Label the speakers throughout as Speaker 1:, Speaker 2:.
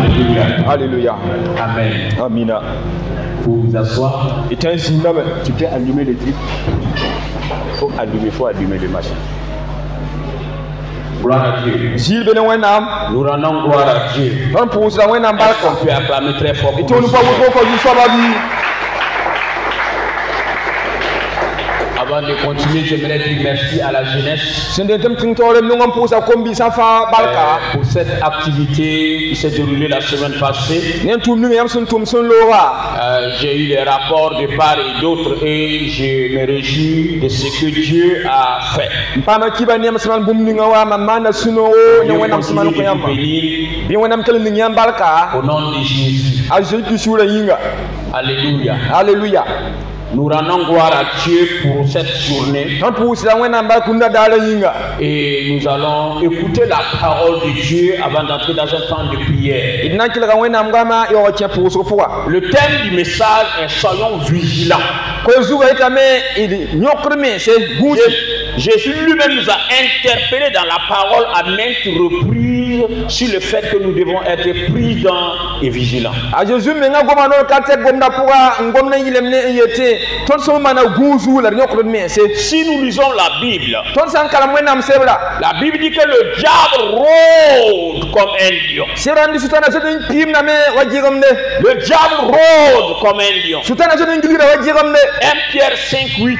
Speaker 1: Alléluia.
Speaker 2: Alléluia.
Speaker 1: Amen.
Speaker 2: Amina.
Speaker 1: Vous vous asseoir.
Speaker 2: Et un signe,
Speaker 1: Tu peux allumer les trucs. Il faut allumer les machines. Gloire à Dieu.
Speaker 2: Gilles Benin Wenam.
Speaker 1: Nous rendons gloire à Dieu.
Speaker 2: On pousse la Wenam Balka.
Speaker 1: On peut acclamer très fort.
Speaker 2: Et tout nous pas beaucoup du soir la vie.
Speaker 1: Avant de continuer, j'aimerais dire merci à la jeunesse pour cette activité qui s'est déroulée la semaine passée. J'ai eu les rapports de part et d'autre et je me réjouis de ce que Dieu a fait. Au nom de Jésus. Alléluia.
Speaker 2: Alléluia.
Speaker 1: Nous rendons gloire à Dieu pour cette journée. Et nous allons écouter la parole de Dieu avant d'entrer dans un temps de prière. Le thème du message est soyons vigilants. Jésus lui-même nous a interpellés dans la parole à maintes reprises sur le fait que nous devons être prudents et vigilants. Si nous lisons la Bible dit que le diable rôde comme un lion. Le diable rôde comme un lion. 1 Pierre 5:8.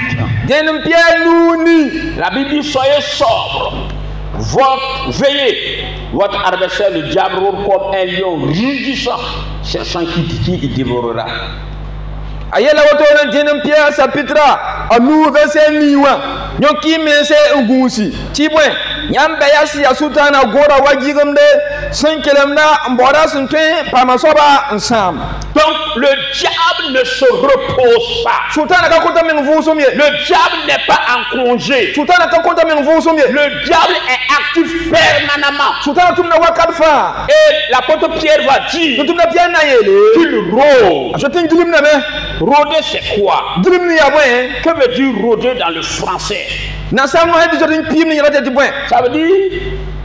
Speaker 1: La Bible dit soyez sobre. Veillez. Votre adversaire, le diable, rôde comme un lion rugissant, cherchant qui il dévorera.
Speaker 2: Ayela woto na Pierre sapitra anu verset niwa nyoki mese ugusi tibwe nyambe yasi asutana gora wajigomde sankelemna mbora sunte pamasoba nsam.
Speaker 1: Donc le diable ne se repose pas. Le diable n'est pas en congé. Le diable est actif permanemment. Et l'apôtre Pierre va dire qu'il rôde. Rôder c'est quoi? Que veut dire rôder dans le français? Ça veut dire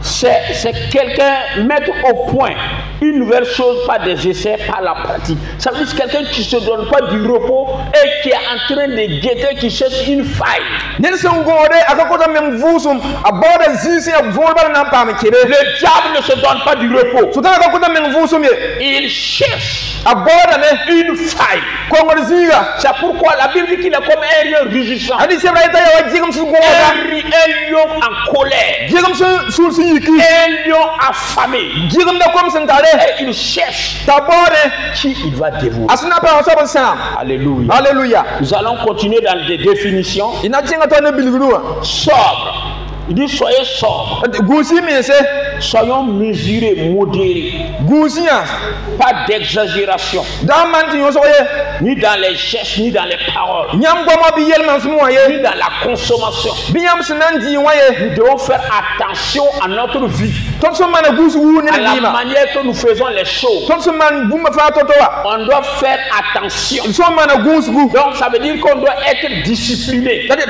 Speaker 1: c'est quelqu'un mettre au point une nouvelle chose par des essais, par la pratique. Ça veut dire quelqu'un qui ne se donne pas du repos et qui est en train de guetter, qui cherche une faille. Le diable ne se donne pas du repos. Il cherche une faille. C'est pourquoi la Bible dit qu'il est comme un lion rugissant. Un lion en colère. Un lion affamé. Et il cherche qui il va dévorer. Alléluia.
Speaker 2: Alléluia.
Speaker 1: Nous allons continuer dans des définitions. Sobre. Il dit soyez sobre. Soyons mesurés, modérés. Pas d'exagération. Ni dans les gestes, ni dans les paroles. Ni dans la consommation. Nous devons faire attention à notre vie. À la manière que nous faisons les choses. On doit faire attention. Donc ça veut dire qu'on doit être discipliné. Parce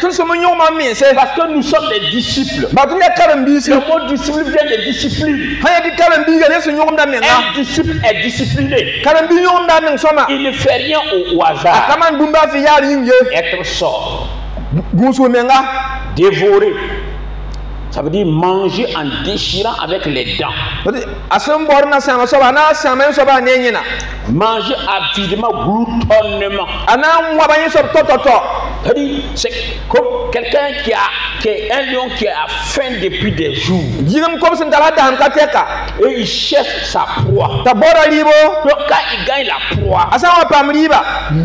Speaker 1: que nous sommes des disciples. Le mot disciple vient de discipline. Un disciple est discipliné. Il ne fait rien au hasard. Être sobre. Dévorer. Ça veut dire manger en déchirant avec les dents. Manger avidement, gloutonnement. C'est comme quelqu'un qui est un lion qui a faim depuis des jours. Et il cherche sa proie. Donc quand il gagne la proie, il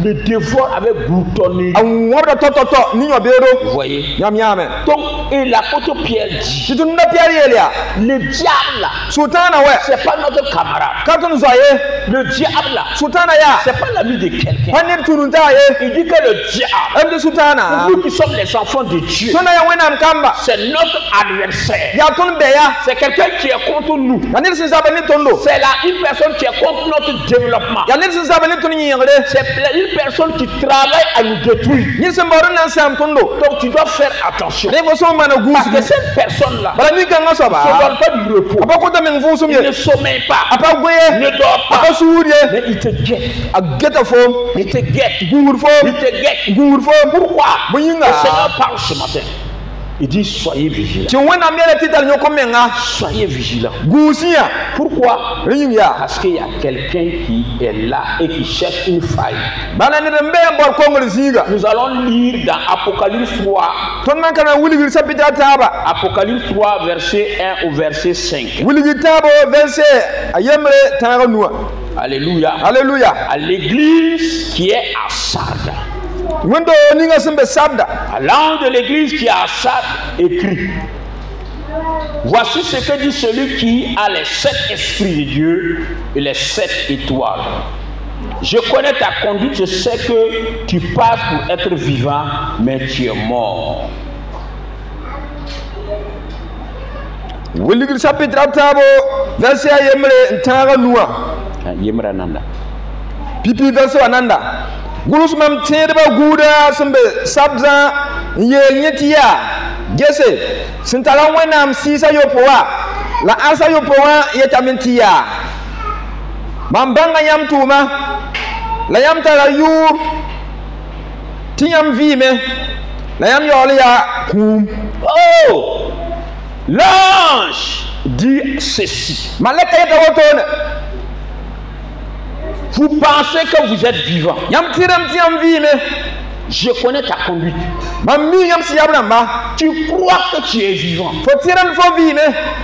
Speaker 1: le dévore avec gloutonnerie. Vous voyez? Donc, et l'apôtre Pierre dit, le diable, c'est pas notre camarade. Le diable là,
Speaker 2: Sultana ya.
Speaker 1: c'est pas l'ami de quelqu'un.
Speaker 2: Panir tununta ye.
Speaker 1: Il dit que le diable,
Speaker 2: Em de Sultana.
Speaker 1: nous qui sommes les enfants de Dieu,
Speaker 2: Tuna ya wena mkamba.
Speaker 1: c'est notre adversaire.
Speaker 2: Ya tun beya.
Speaker 1: C'est quelqu'un qui est contre nous.
Speaker 2: Yanir sin sabani tondo.
Speaker 1: C'est là une personne qui est contre notre développement.
Speaker 2: Yanir sin sabani tun yingre.
Speaker 1: C'est une personne qui travaille à nous détruire.
Speaker 2: Ni sin boru nan sam tondo.
Speaker 1: Donc tu dois faire attention.
Speaker 2: Ne fo so mana
Speaker 1: Parce
Speaker 2: gusu.
Speaker 1: que cette personne-là
Speaker 2: Bala ni kan
Speaker 1: ne
Speaker 2: soba.
Speaker 1: donne pas du repos.
Speaker 2: Apa ko tamen fu
Speaker 1: Il
Speaker 2: sumye.
Speaker 1: ne sommeille pas.
Speaker 2: Apa goye.
Speaker 1: Ne dort
Speaker 2: Apa
Speaker 1: pas.
Speaker 2: suudie.
Speaker 1: Mais il te guette.
Speaker 2: A geta fo.
Speaker 1: Il te guette.
Speaker 2: Gungur fo.
Speaker 1: Il te guette.
Speaker 2: Gungur fo.
Speaker 1: Pourquoi?
Speaker 2: Buyinga.
Speaker 1: Le Seigneur parle ce matin. Il dit soyez vigilants.
Speaker 2: Ti wena miele tital nyoko menga.
Speaker 1: Soyez vigilants.
Speaker 2: Gusia.
Speaker 1: Pourquoi?
Speaker 2: Ringa.
Speaker 1: Parce qu'il y a quelqu'un qui est là et qui cherche une faille.
Speaker 2: Bana ni rembe bor kongol ziga.
Speaker 1: Nous allons lire dans Apocalypse 3.
Speaker 2: Ton man kana wuli sapita taba.
Speaker 1: Apocalypse 3, verset 1 au verset 5.
Speaker 2: Wuli tabo verset ayemre tanga nuwa.
Speaker 1: Alléluia.
Speaker 2: Alléluia.
Speaker 1: À l'église qui est à Sardes.
Speaker 2: Wendo ninga sembe sabda.
Speaker 1: À l'ange de l'église qui est à Sardes écrit: voici ce que dit celui qui a les 7 esprits de Dieu et les 7 étoiles. Je connais ta conduite, je sais que tu passes pour être vivant, mais tu es mort.
Speaker 2: Wuli sapita tabo verset ayemre tanga nuwa.
Speaker 1: Yemrananda.
Speaker 2: Pipi verset ananda. Gulus mam tedba guda sembe sabza ye nyetia. Gese sintala wenam sisa yopoa. La asa yopoa yetamintia. Mambanga yam tuma. La yam tala yur. Tiam vime. La yam yoli ya kum.
Speaker 1: Oh! L'ange dit ceci.
Speaker 2: Maleka yeta wotone.
Speaker 1: Vous pensez que vous êtes vivant.
Speaker 2: Yam tiram tiam vime.
Speaker 1: Je connais ta conduite.
Speaker 2: Mami yam siyabramba.
Speaker 1: Tu crois que tu es vivant,
Speaker 2: Fo tiram fo vime.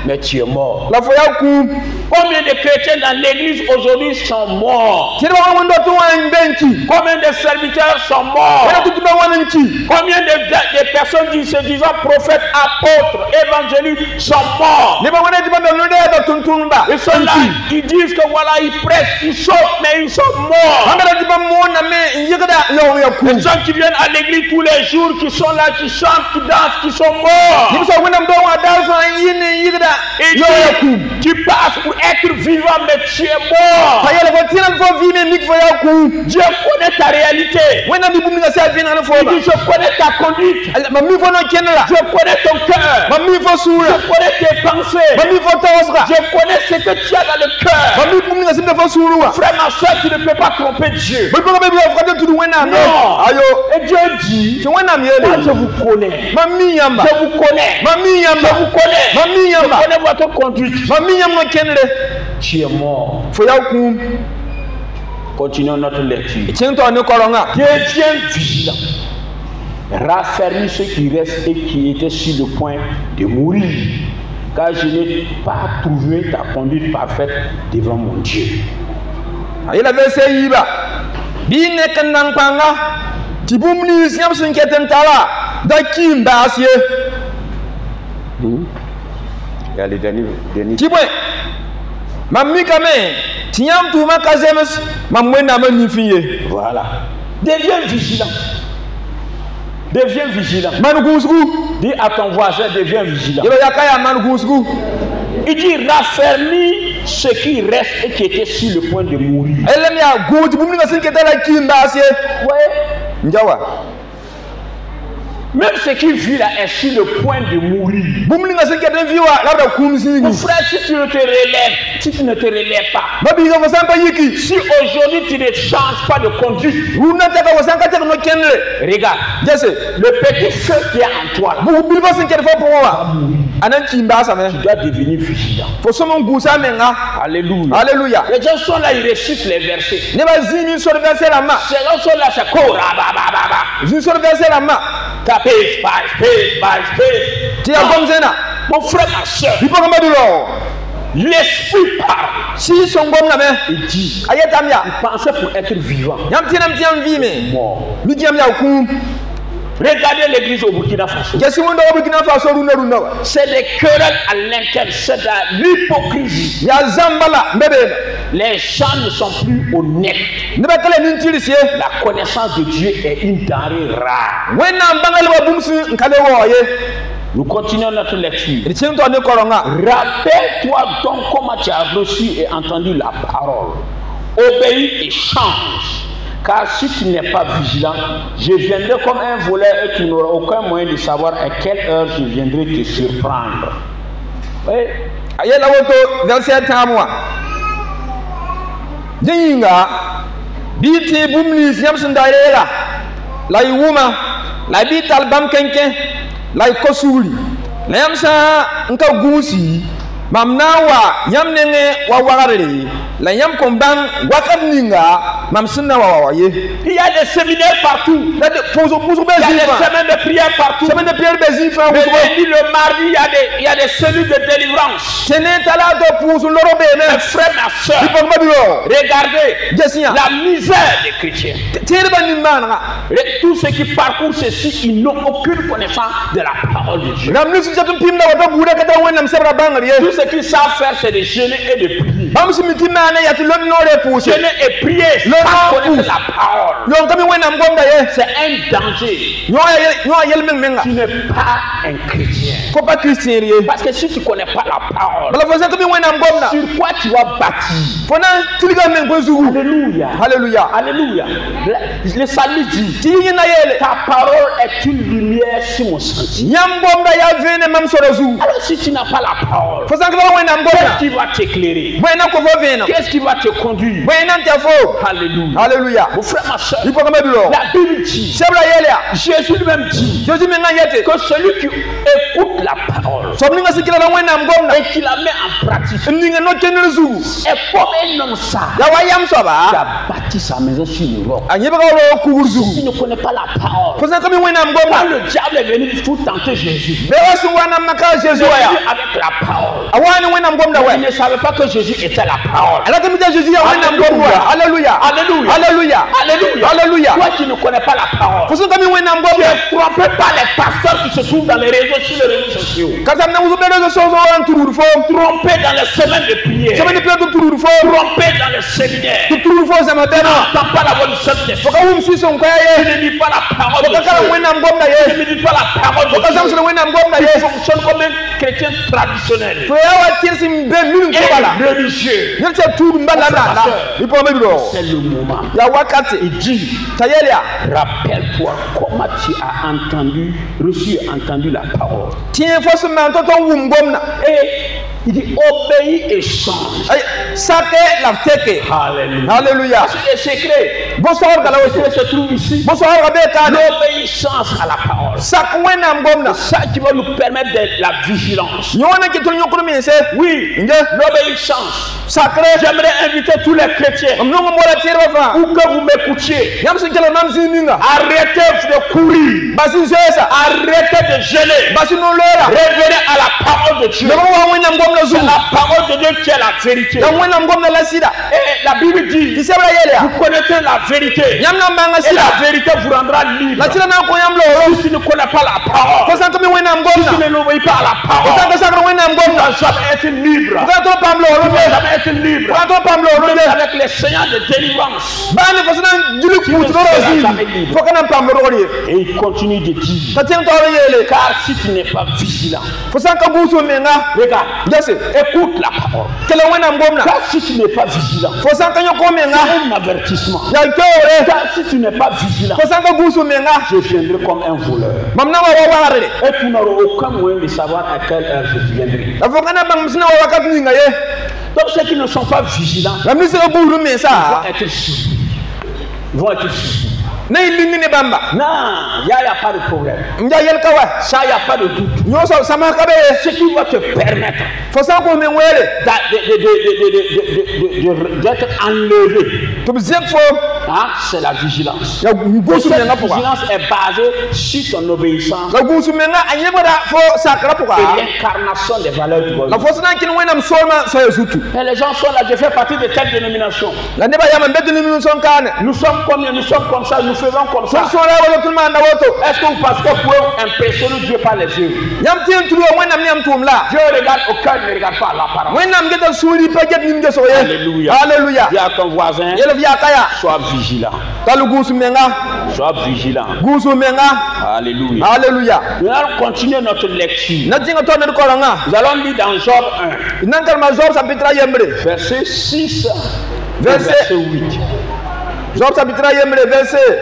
Speaker 1: mais tu es mort.
Speaker 2: La fo ya kum.
Speaker 1: Combien de chrétiens dans l'église aujourd'hui sont morts?
Speaker 2: Tirba wando tuwa benki.
Speaker 1: Combien de serviteurs sont
Speaker 2: Wala
Speaker 1: morts?
Speaker 2: tutuba wananchi.
Speaker 1: Combien de personnes qui se disent prophètes, apôtres, évangélistes sont morts?
Speaker 2: Liba wana tiba melode da tuntumba.
Speaker 1: Ils sont là, ils disent que voilà, ils prêchent, ils sautent, mais ils sont morts.
Speaker 2: Amara tiba mona me yigada yo ya kum.
Speaker 1: Les gens qui viennent à l'église tous les jours, qui sont là, qui chantent, qui dansent, qui sont morts.
Speaker 2: Nimso wena mdo wa dalfa yini yigada
Speaker 1: Et
Speaker 2: yo ya kum.
Speaker 1: tu passes pour être vivant, mais tu es mort.
Speaker 2: Hayala fo tiram fo vime mik fo ya kum.
Speaker 1: Dieu connaît ta réalité.
Speaker 2: Wena mi bumni ga sa vina na fo
Speaker 1: Il
Speaker 2: ba.
Speaker 1: dit, je connais ta conduite.
Speaker 2: Mami fo no kenela.
Speaker 1: Je connais ton cœur.
Speaker 2: Mami fo sura.
Speaker 1: Je connais tes pensées.
Speaker 2: Mami fo tawasra.
Speaker 1: Je connais ce que tu as dans le cœur.
Speaker 2: Mami bumni ga simbe fo suruwa.
Speaker 1: Frère, ma soeur, tu ne peux pas tromper Dieu.
Speaker 2: Bul ko be bi fo tudu wena no.
Speaker 1: Non.
Speaker 2: Ayo.
Speaker 1: Et Dieu dit,
Speaker 2: Ti wena mi
Speaker 1: moi je
Speaker 2: ele.
Speaker 1: vous connais.
Speaker 2: Mami yamba.
Speaker 1: Je vous connais.
Speaker 2: Mami
Speaker 1: Je
Speaker 2: yamba.
Speaker 1: vous connais.
Speaker 2: Mami
Speaker 1: Je
Speaker 2: yamba.
Speaker 1: connais votre conduite.
Speaker 2: Mami yamba no kenle.
Speaker 1: Tu es mort.
Speaker 2: Fo ya kum.
Speaker 1: Continuons notre lecture.
Speaker 2: Tiento ne koronga.
Speaker 1: Deviens vigilant. Raffermis ceux qui restent et qui étaient sur le point de mourir. Car je n'ai pas trouvé ta conduite parfaite devant mon Dieu.
Speaker 2: Ayela verset yiba. Bi ne kanang panga. Ti bumni siam sin keten tala. Da kim basie.
Speaker 1: Il y a les derniers.
Speaker 2: Ti bwe. Mami kame. Tiam tu ma kazemes. Mamwena ma nifiye.
Speaker 1: Voilà. Deviens vigilant. Deviens vigilant.
Speaker 2: Manu gusgu.
Speaker 1: Dis à ton voisin, deviens vigilant.
Speaker 2: Yelo yakaya manu gusgu.
Speaker 1: Il dit raffermis ceux qui restent et qui étaient sur le point de mourir.
Speaker 2: Elem ya go ti bumni sin ketala kim basie.
Speaker 1: Ouais.
Speaker 2: Njawa.
Speaker 1: Même ceux qui vivent là est sur le point de mourir.
Speaker 2: Bumni sin keten viwa la da kum
Speaker 1: Mon
Speaker 2: singi.
Speaker 1: frère, si tu ne te relèves, si tu ne te relèves pas,
Speaker 2: Babi ga fasamba yiki.
Speaker 1: si aujourd'hui tu ne changes pas de conduite,
Speaker 2: Una taka wasanka taka no kenle.
Speaker 1: regarde,
Speaker 2: Jesse.
Speaker 1: le petit feu qui est en toi, là,
Speaker 2: Bu bilba sin keten fo powa. Anan kim basa me.
Speaker 1: tu dois devenir vigilant.
Speaker 2: Fo somo gusa menga.
Speaker 1: Alléluia.
Speaker 2: Alléluia.
Speaker 1: Les gens sont là, ils récitent les versets.
Speaker 2: Ne ba zimi sur verset la ma.
Speaker 1: Ces gens sont là, c'est Kora, ba.
Speaker 2: Zimi sur verset la ma.
Speaker 1: Tapez, passe.
Speaker 2: Ti ya gomzena.
Speaker 1: Mon frère, ma soeur,
Speaker 2: Bipo kama dulo.
Speaker 1: l'esprit parle.
Speaker 2: Si son gom na me.
Speaker 1: Il dit,
Speaker 2: Ayatam ya.
Speaker 1: pensez pour être vivant.
Speaker 2: Yam tiam vime.
Speaker 1: Mort.
Speaker 2: Mi tiam ya kum.
Speaker 1: Regardez l'église au Burkina Faso.
Speaker 2: Kesi wondo Burkina Faso runa.
Speaker 1: C'est des querelles à l'interne, c'est de l'hypocrisie.
Speaker 2: Ya zambala mbebe.
Speaker 1: les gens ne sont plus honnêtes. La connaissance de Dieu est une denrée rare. Nous continuons notre lecture. Rappelle-toi donc comment tu as reçu et entendu la parole. Obéis et change. Car si tu n'es pas vigilant, je viendrai comme un voleur et tu n'auras aucun moyen de savoir à quelle heure je viendrai te surprendre. Oui.
Speaker 2: Verset 3. Dinga biti bumni siam sundaira la yuma la bital bam kenken la kosuli la yamsa nka gusi mamnawa yamnenge wa warare la yam kombang wakamninga mamsina wa ye.
Speaker 1: Il y a des séminaires partout. Il y a des semaines de prière partout. Mais le mardi, il y a des cellules de délivrance. Mes frères, ma soeur, regardez la misère des chrétiens. Tous ceux qui parcourent ceci, ils n'ont aucune connaissance de la parole de Dieu. Tout ce qu'ils savent faire, c'est de jeûner et de prier. Jeûner et prier sans connaître la parole. C'est un danger. Tu n'es pas un chrétien. Parce que si tu ne connais pas la parole, sur quoi tu vas bâtir? Alléluia.
Speaker 2: Alléluia.
Speaker 1: Alléluia. Le salut dit, ta parole est une lumière sur mon sentier. Alors si tu n'as pas la parole, qu'est-ce qui va t'éclairer? Qu'est-ce qui va te conduire? Alléluia.
Speaker 2: Alléluia.
Speaker 1: Mon frère, ma soeur, la Bible dit, Jésus lui-même dit que celui qui écoute la parole et qui la met en pratique est comme un homme sage qui a bâti sa maison sur le roc. Si tu ne connais pas la parole, quand le diable est venu pour tenter Jésus, Jésus avec la parole, il ne savait pas que Jésus était la parole.
Speaker 2: Alléluia.
Speaker 1: Alléluia.
Speaker 2: Alléluia.
Speaker 1: Alléluia.
Speaker 2: Alléluia.
Speaker 1: Toi qui ne connais pas la parole, tu es trompé par les pasteurs qui se trouvent dans les réseaux, sur les réseaux sociaux. Trompé dans les semaines de prière. Trompé dans les séminaires. Tu n'entends pas la voix du Saint-Esprit. Tu ne lis pas la parole de Dieu. Tu ne lis pas la parole de Dieu. Tu fonctionnes comme un chrétien traditionnel et religieux. C'est le moment. Il dit, rappelle-toi comment tu as reçu et entendu la parole. Et il dit, obéis et change. Alléluia.
Speaker 2: Alléluia.
Speaker 1: Le secret. Le se trouve ici. L'obéissance à la parole. Ça qui va nous permettre de la vigilance. Oui, l'obéissance. J'aimerais inviter tous les chrétiens, où que vous m'écoutiez, arrêtez de courir, arrêtez de gêner, revenez à la parole de Dieu. C'est la parole de Dieu qui est la vérité. Et la Bible dit, vous connaissez la vérité, et la vérité vous rendra libre. Si tu ne connais pas la parole, si tu ne l'obéis pas à la parole, tu n'as jamais été libre. Tu n'as jamais été libre. Même avec les seigneurs de délivrance, tu ne seras jamais libre. Et il continue de dire, car si tu n'es pas vigilant, regarde, écoute la parole. Car si tu n'es pas vigilant, c'est un avertissement. Car si tu n'es pas vigilant, je viendrai comme un voleur. Et tu n'auras aucun moyen de savoir à quelle heure je viendrai. Donc ceux qui ne sont pas vigilants vont être surpris. Vont être surpris. Non, il n'y a pas de problème. Ça, il n'y a pas de doute. Ce qui va te permettre d'être enlevé Hein? C'est la vigilance.
Speaker 2: ya
Speaker 1: Et
Speaker 2: gusu
Speaker 1: cette
Speaker 2: menga puka
Speaker 1: vigilance est basée sur ton obéissance
Speaker 2: la gusu menga anyeba da fo sakra puka
Speaker 1: et l'incarnation des valeurs du
Speaker 2: la
Speaker 1: gospel.
Speaker 2: fo sana kin wenam solma so yesutu
Speaker 1: Et les gens sont là, je fais partie de telle dénomination.
Speaker 2: la neba yama mbete ni min son kane
Speaker 1: Nous sommes comme ça, nous faisons comme
Speaker 2: so
Speaker 1: ça.
Speaker 2: so la wala tulma na woto
Speaker 1: Est-ce que vous pensez que vous pouvez impressionner Dieu par les yeux?
Speaker 2: yam tin tulo wenam ni am tumla
Speaker 1: Dieu regarde au cœur, ne regarde pas à l'apparence.
Speaker 2: wenam geta suri paget ni ngeso ye
Speaker 1: Alléluia.
Speaker 2: hallelujah
Speaker 1: Dis à ton voisin,
Speaker 2: yelo via kaya
Speaker 1: sois vigilant.
Speaker 2: kalu gusu menga
Speaker 1: Sois vigilant.
Speaker 2: gusu menga
Speaker 1: Alléluia.
Speaker 2: hallelujah
Speaker 1: Nous allons continuer notre lecture.
Speaker 2: na jinga to ne ko nga
Speaker 1: Nous allons lire dans Job 1,
Speaker 2: nankal ma job chapitre yembre
Speaker 1: verset 6 et
Speaker 2: Verset-
Speaker 1: verset 8.
Speaker 2: job chapitre yembre verset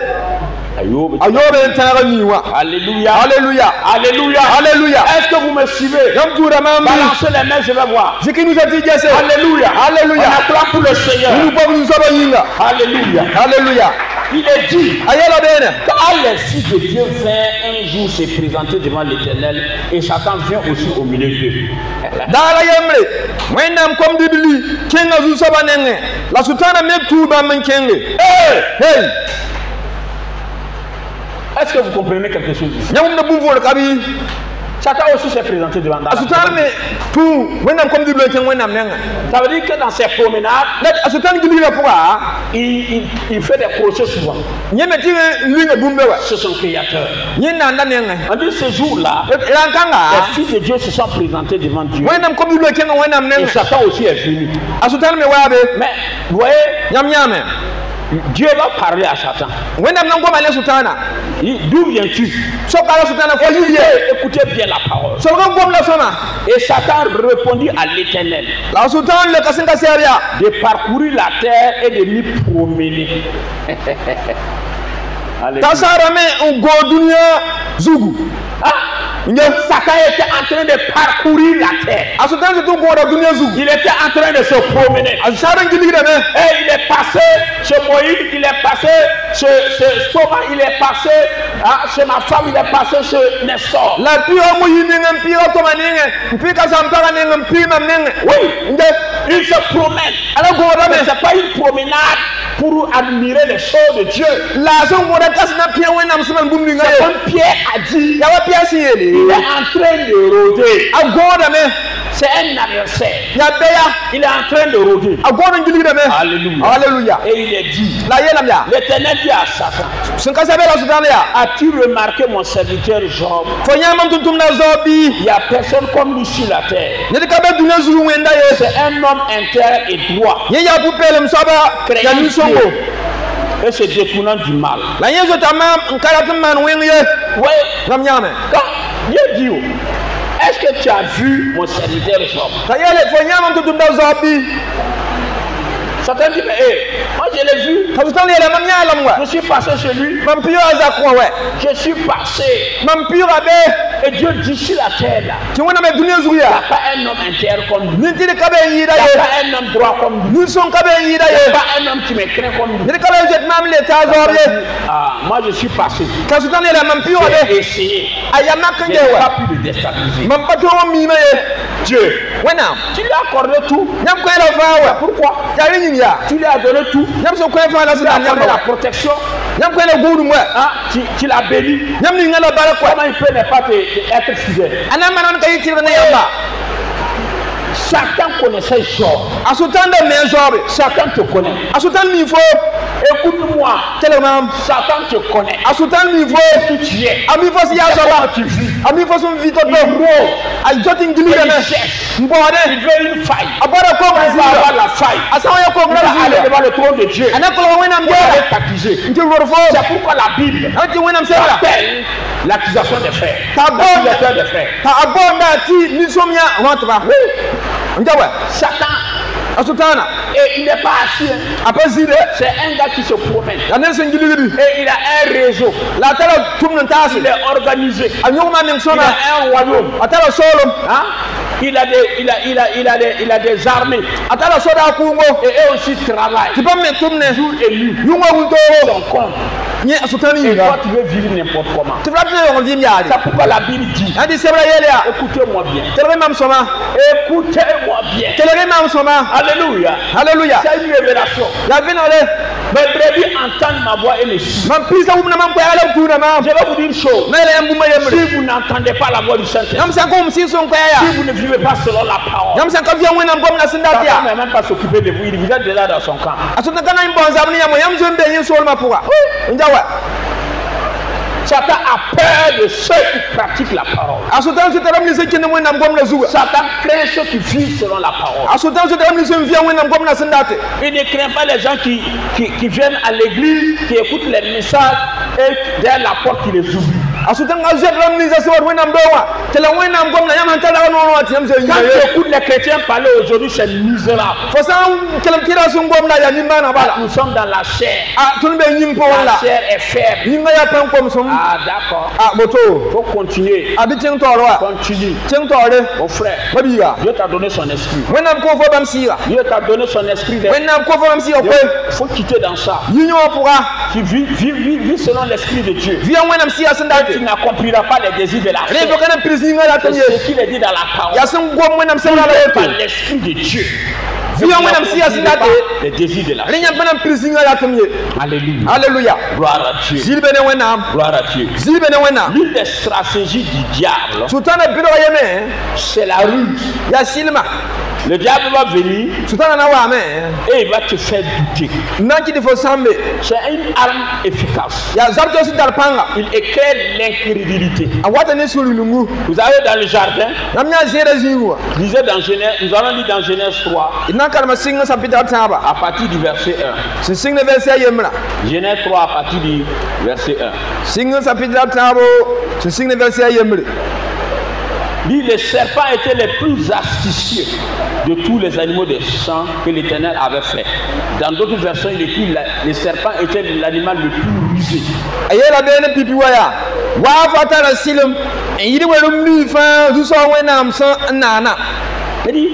Speaker 1: Ayoub.
Speaker 2: ayobe ntara niwa
Speaker 1: Alléluia.
Speaker 2: hallelujah
Speaker 1: Alléluia.
Speaker 2: hallelujah
Speaker 1: Est-ce que vous me suivez?
Speaker 2: yam tura mambi
Speaker 1: Balancez les mains, je vais voir.
Speaker 2: ziki nous a dit jesse
Speaker 1: Alléluia.
Speaker 2: Alléluia.
Speaker 1: On acclame pour le Seigneur.
Speaker 2: nous pouvons nous saba yinga
Speaker 1: Alléluia.
Speaker 2: hallelujah
Speaker 1: Il est dit,
Speaker 2: ayela bene
Speaker 1: quand les fils de Dieu vinrent un jour se présenter devant l'Éternel, et Satan vient aussi au milieu d'eux.
Speaker 2: dala yembre wenam kom dibili kenga zu saba nenge la sultana me tuba men kenge hey
Speaker 1: Est-ce que vous comprenez quelque chose ici?
Speaker 2: nyam na bumvo le kabi
Speaker 1: Satan aussi s'est présenté devant
Speaker 2: la sultana me tu wenam kom dibili kenga wenam nenga
Speaker 1: Ça veut dire que dans ses promenades,
Speaker 2: la sultana gili la puka
Speaker 1: il fait des crochets souvent
Speaker 2: nyeme ti linga bumbe wa
Speaker 1: sur son créateur.
Speaker 2: nyina nda nenga
Speaker 1: On dit ce jour-là,
Speaker 2: lankanga
Speaker 1: les fils de Dieu se sont présentés devant Dieu.
Speaker 2: wenam kom dibili kenga wenam
Speaker 1: Et
Speaker 2: nenga
Speaker 1: Satan aussi est venu.
Speaker 2: sultana me wabe
Speaker 1: Mais vous voyez,
Speaker 2: nyam nyame
Speaker 1: Dieu va parler à Satan.
Speaker 2: wenam nan goma le sultana
Speaker 1: D'où viens-tu?
Speaker 2: so kala sultana fo liye
Speaker 1: Écoutez bien la parole.
Speaker 2: so ko gom la sona
Speaker 1: Et Satan répondit à l'Éternel
Speaker 2: la sultana le kasinga seria
Speaker 1: de parcourir la terre et de m'y promener. Alléluia.
Speaker 2: kasara me go dunia zugu
Speaker 1: Ah, Satan était en train de parcourir la terre.
Speaker 2: sultana se tu go da dunia zugu
Speaker 1: Il était en train de se promener.
Speaker 2: asara ngili da me
Speaker 1: Et il est passé chez Moïse, il est passé chez Thomas, il est passé chez ma femme, il est passé chez Nestor.
Speaker 2: la pio mo yini ngam pio to maninge mpi ka sampara ngam mpi nam nenge
Speaker 1: Oui,
Speaker 2: nge
Speaker 1: il se promène.
Speaker 2: ala go da
Speaker 1: Mais
Speaker 2: me
Speaker 1: ce n'est pas une promenade pour admirer les choses de Dieu.
Speaker 2: la so go da kasna pia wenam suman bumni
Speaker 1: C'est
Speaker 2: ngayo
Speaker 1: comme Pierre a dit,
Speaker 2: ya wa pia siyele
Speaker 1: il est en train de rôder.
Speaker 2: a go da me
Speaker 1: C'est un adversaire.
Speaker 2: ya beya
Speaker 1: Il est en train de rôder.
Speaker 2: a go da ngili da me
Speaker 1: Alléluia.
Speaker 2: hallelujah
Speaker 1: Et il est dit,
Speaker 2: la yela mya
Speaker 1: l'Éternel dit à Satan,
Speaker 2: sun ka sabe la sultana ya
Speaker 1: as-tu remarqué mon serviteur Job?
Speaker 2: fo nyama tuntum na zobi
Speaker 1: Il n'y a personne comme lui sur la terre.
Speaker 2: ne ka be dunia zuru wenda ye
Speaker 1: C'est un homme intègre et droit,
Speaker 2: ye ya pupele msaba ya
Speaker 1: craignant
Speaker 2: nisongo
Speaker 1: Dieu et se détournant du mal.
Speaker 2: la yezo tamam nkaratum man wenye
Speaker 1: Oui,
Speaker 2: ngam nyame
Speaker 1: quand Dieu dit, est-ce que tu as vu mon serviteur Job?
Speaker 2: ta yele fo nyama tuntum na zobi
Speaker 1: Satan dit, mais moi je l'ai vu,
Speaker 2: ka sultana yele mam nyala mwa
Speaker 1: je suis passé chez lui,
Speaker 2: mam pio aza kwa we
Speaker 1: je suis passé.
Speaker 2: mam pio abe
Speaker 1: Et Dieu dit sur la terre là,
Speaker 2: ti wona me dunia zuru
Speaker 1: il n'y a
Speaker 2: ya
Speaker 1: pas un homme intègre comme lui,
Speaker 2: ni ti ka be yida
Speaker 1: il n'y a
Speaker 2: ye
Speaker 1: pas un homme droit comme lui,
Speaker 2: ni son ka be yida
Speaker 1: il n'y a
Speaker 2: ye
Speaker 1: pas un homme qui me craint comme lui.
Speaker 2: ni ka be jet mam le ta zobi
Speaker 1: Ah, moi je suis passé,
Speaker 2: ka sultana yele mam pio abe
Speaker 1: j'ai essayé,
Speaker 2: ayama
Speaker 1: je
Speaker 2: kanje
Speaker 1: n'ai
Speaker 2: we
Speaker 1: pas pu le déstabiliser.
Speaker 2: mam pato mo mi me ye
Speaker 1: Dieu,
Speaker 2: wena
Speaker 1: tu lui as accordé tout.
Speaker 2: nyam ko ela fa we
Speaker 1: Pourquoi?
Speaker 2: ya ri nyi ya
Speaker 1: Tu lui as donné tout.
Speaker 2: nyam so ko fa la
Speaker 1: Tu lui as
Speaker 2: sultana
Speaker 1: accordé
Speaker 2: nyam
Speaker 1: la protection.
Speaker 2: nyam ko ela gudu mwa
Speaker 1: Hein? Tu l'as béni.
Speaker 2: nyam ni ngala bara kwa
Speaker 1: Comment il peut ne pas être fidèle?
Speaker 2: ana manan ka yiti na yamba
Speaker 1: Satan connaissait Job.
Speaker 2: sultana da me zobi
Speaker 1: Satan te connaît.
Speaker 2: sultana mi fo
Speaker 1: Écoute-moi.
Speaker 2: tele mam
Speaker 1: Satan te connaît.
Speaker 2: sultana mi fo
Speaker 1: Qui tu es.
Speaker 2: ami fo si ya so
Speaker 1: Comment
Speaker 2: ba
Speaker 1: tu vis.
Speaker 2: ami fo so vi to
Speaker 1: Il
Speaker 2: do
Speaker 1: rôde.
Speaker 2: ay joti ngili
Speaker 1: Il
Speaker 2: da me
Speaker 1: cherche.
Speaker 2: mbode
Speaker 1: Il veut une faille.
Speaker 2: abora ko
Speaker 1: Il va avoir
Speaker 2: ma
Speaker 1: la faille.
Speaker 2: asa ya ko
Speaker 1: Il va aller
Speaker 2: ma
Speaker 1: devant le trône de Dieu.
Speaker 2: ana ko wena
Speaker 1: Pour aller
Speaker 2: mbora
Speaker 1: t'accuser.
Speaker 2: nti wor fo
Speaker 1: C'est pourquoi la Bible
Speaker 2: ati wena msela
Speaker 1: appelle l'accusation des frères.
Speaker 2: Ta bonne-
Speaker 1: L'accusateur des frères.
Speaker 2: ta abonda ti ni somia wantba njawe
Speaker 1: Satan,
Speaker 2: sultana
Speaker 1: et il n'est pas assis. Hein.
Speaker 2: apa zide
Speaker 1: C'est un gars qui se promène.
Speaker 2: ya ne sen ngili gidi
Speaker 1: Et il a un réseau.
Speaker 2: la tala tumna tasi
Speaker 1: Il est organisé.
Speaker 2: anyoma min
Speaker 1: Il
Speaker 2: sona
Speaker 1: a un royaume.
Speaker 2: atala solo
Speaker 1: Hein? Il a des armées.
Speaker 2: atala soda kungo
Speaker 1: Et eux aussi travaillent
Speaker 2: ti ba me tumne
Speaker 1: jour et nuit.
Speaker 2: yungo wunto
Speaker 1: Son compte.
Speaker 2: ni asutani
Speaker 1: Et
Speaker 2: yinga
Speaker 1: toi, tu veux vivre n'importe comment.
Speaker 2: tu vas plus on vit miade
Speaker 1: C'est pourquoi la Bible dit,
Speaker 2: andi sebra yelia
Speaker 1: écoutez-moi bien.
Speaker 2: telere mam soma
Speaker 1: Écoutez-moi bien.
Speaker 2: telere mam soma
Speaker 1: Alléluia.
Speaker 2: hallelujah
Speaker 1: C'est une révélation.
Speaker 2: ya vinole
Speaker 1: Mes brebis entendent ma voix et me suivent.
Speaker 2: mam pisa wumna mam ko ala tuna mam
Speaker 1: Je vais vous dire une chose.
Speaker 2: na ile mbuma yemre
Speaker 1: Si vous n'entendez pas la voix du Saint-Esprit,
Speaker 2: yam san ko msi son ko
Speaker 1: si
Speaker 2: ya
Speaker 1: vous ne vivez pas selon la parole,
Speaker 2: yam san ka via wena ngom na
Speaker 1: Satan
Speaker 2: sindatia
Speaker 1: ne va même pas s'occuper de vous. Il vous êtes déjà dans son camp.
Speaker 2: asutana kana imbonza abni yamo yam zombe yin sol mapuga njawa
Speaker 1: Satan a peur de ceux qui pratiquent la parole.
Speaker 2: asutana su taram ni se kinde wena ngom na zuga
Speaker 1: Satan craint ceux qui vivent selon la parole.
Speaker 2: asutana su taram ni se via wena ngom na sindate
Speaker 1: Il ne craint pas les gens qui viennent à l'église, qui écoutent les messages et derrière la porte qui les oublie.
Speaker 2: asutanga zebram ni za se wena mdowa tela wena ngom na yam hantala no no atiam ze
Speaker 1: Quand
Speaker 2: yiye
Speaker 1: tu écoutes les chrétiens parler aujourd'hui, c'est misérable.
Speaker 2: fo san kelam tira su ngom na ya ni mana bala
Speaker 1: Nous sommes dans la chair.
Speaker 2: tun be nyim po
Speaker 1: La
Speaker 2: wala
Speaker 1: chair est faible.
Speaker 2: nyinga ya tan kom som
Speaker 1: Ah, d'accord.
Speaker 2: moto
Speaker 1: Il faut continuer.
Speaker 2: abi ting torwa
Speaker 1: Continue.
Speaker 2: ting tore
Speaker 1: Mon frère,
Speaker 2: mabiga
Speaker 1: Dieu t'a donné son esprit.
Speaker 2: wena ko fo bam sira
Speaker 1: Dieu t'a donné son esprit.
Speaker 2: wena ko fo bam sira ko
Speaker 1: Il faut quitter dans ça.
Speaker 2: yinyo puga
Speaker 1: Tu vis selon l'esprit de Dieu.
Speaker 2: via wena sira sindate
Speaker 1: Tu n'accompliras pas les désirs de la chair.
Speaker 2: revo kana prison ngala
Speaker 1: C'est
Speaker 2: tanye
Speaker 1: ce qu'il est dit dans la parole.
Speaker 2: ya sun gom wena sira la
Speaker 1: Par
Speaker 2: yeto
Speaker 1: l'esprit de Dieu.
Speaker 2: via wena sira
Speaker 1: N'accomplirez pas
Speaker 2: sindate
Speaker 1: les désirs de la chair.
Speaker 2: rinya bana prison ngala tanye
Speaker 1: Alléluia.
Speaker 2: hallelujah
Speaker 1: Gloire à Dieu.
Speaker 2: zilbe ne wena
Speaker 1: Gloire à Dieu.
Speaker 2: zilbe ne wena
Speaker 1: L'une des stratégies du diable,
Speaker 2: sultana biro yeme
Speaker 1: c'est la ruse.
Speaker 2: ya silma
Speaker 1: Le diable va venir
Speaker 2: sultana na wa me
Speaker 1: et il va te faire douter.
Speaker 2: nanki di fo sambe
Speaker 1: C'est une arme efficace.
Speaker 2: ya zabto si dar panga
Speaker 1: Il éclaire l'incrédulité.
Speaker 2: awata ne sulu lungu
Speaker 1: Vous avez dans le jardin,
Speaker 2: namnya zera ziwa
Speaker 1: lisez dans Genèse, nous allons lire dans Genèse 3,
Speaker 2: ina kalma singa sapita taba
Speaker 1: à partir du verset 1.
Speaker 2: sin singa verset yemra
Speaker 1: Genèse 3 à partir du verset 1.
Speaker 2: singa sapita tabo sin singa verset yemre
Speaker 1: Dit, les serpents étaient les plus astucieux de tous les animaux des champs que l'Éternel avait fait. Dans d'autres versions, il écrit les serpents étaient l'animal le plus rusé.
Speaker 2: ayela bene pipi waya wa fata la silim yidi welum ni fa du so wena am san nana
Speaker 1: Il dit,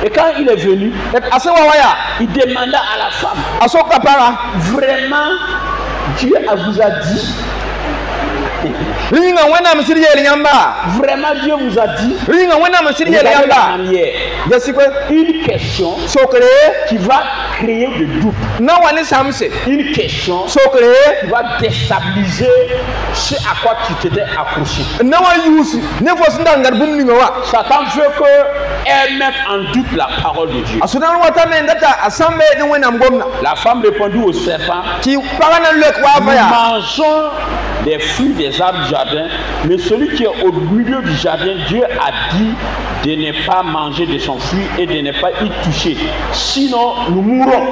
Speaker 1: et quand il est venu,
Speaker 2: asa wa waya
Speaker 1: il demanda à la femme,
Speaker 2: aso kapara
Speaker 1: vraiment, Dieu vous a dit,
Speaker 2: ringa wena am sirye nyamba
Speaker 1: vraiment Dieu vous a dit,
Speaker 2: ringa wena am sirye
Speaker 1: regardez la
Speaker 2: nyamba
Speaker 1: manière,
Speaker 2: yasikwe
Speaker 1: une question
Speaker 2: sokre
Speaker 1: qui va créer de doute,
Speaker 2: na wani samse
Speaker 1: une question
Speaker 2: sokre
Speaker 1: qui va déstabiliser ce à quoi tu t'étais accroché.
Speaker 2: na wa yusi ne fo sinda ngar bum ni wa
Speaker 1: Satan veut qu'elle mette en doute la parole de Dieu.
Speaker 2: asudan wata men data asambe ni wena ngomna
Speaker 1: La femme répondit au serpent,
Speaker 2: ki parana lek wa
Speaker 1: nous
Speaker 2: fa ya
Speaker 1: mangeons des fruits des arbres du jardin, mais celui qui est au milieu du jardin, Dieu a dit de ne pas manger de son fruit et de ne pas y toucher. Sinon, nous mourrons.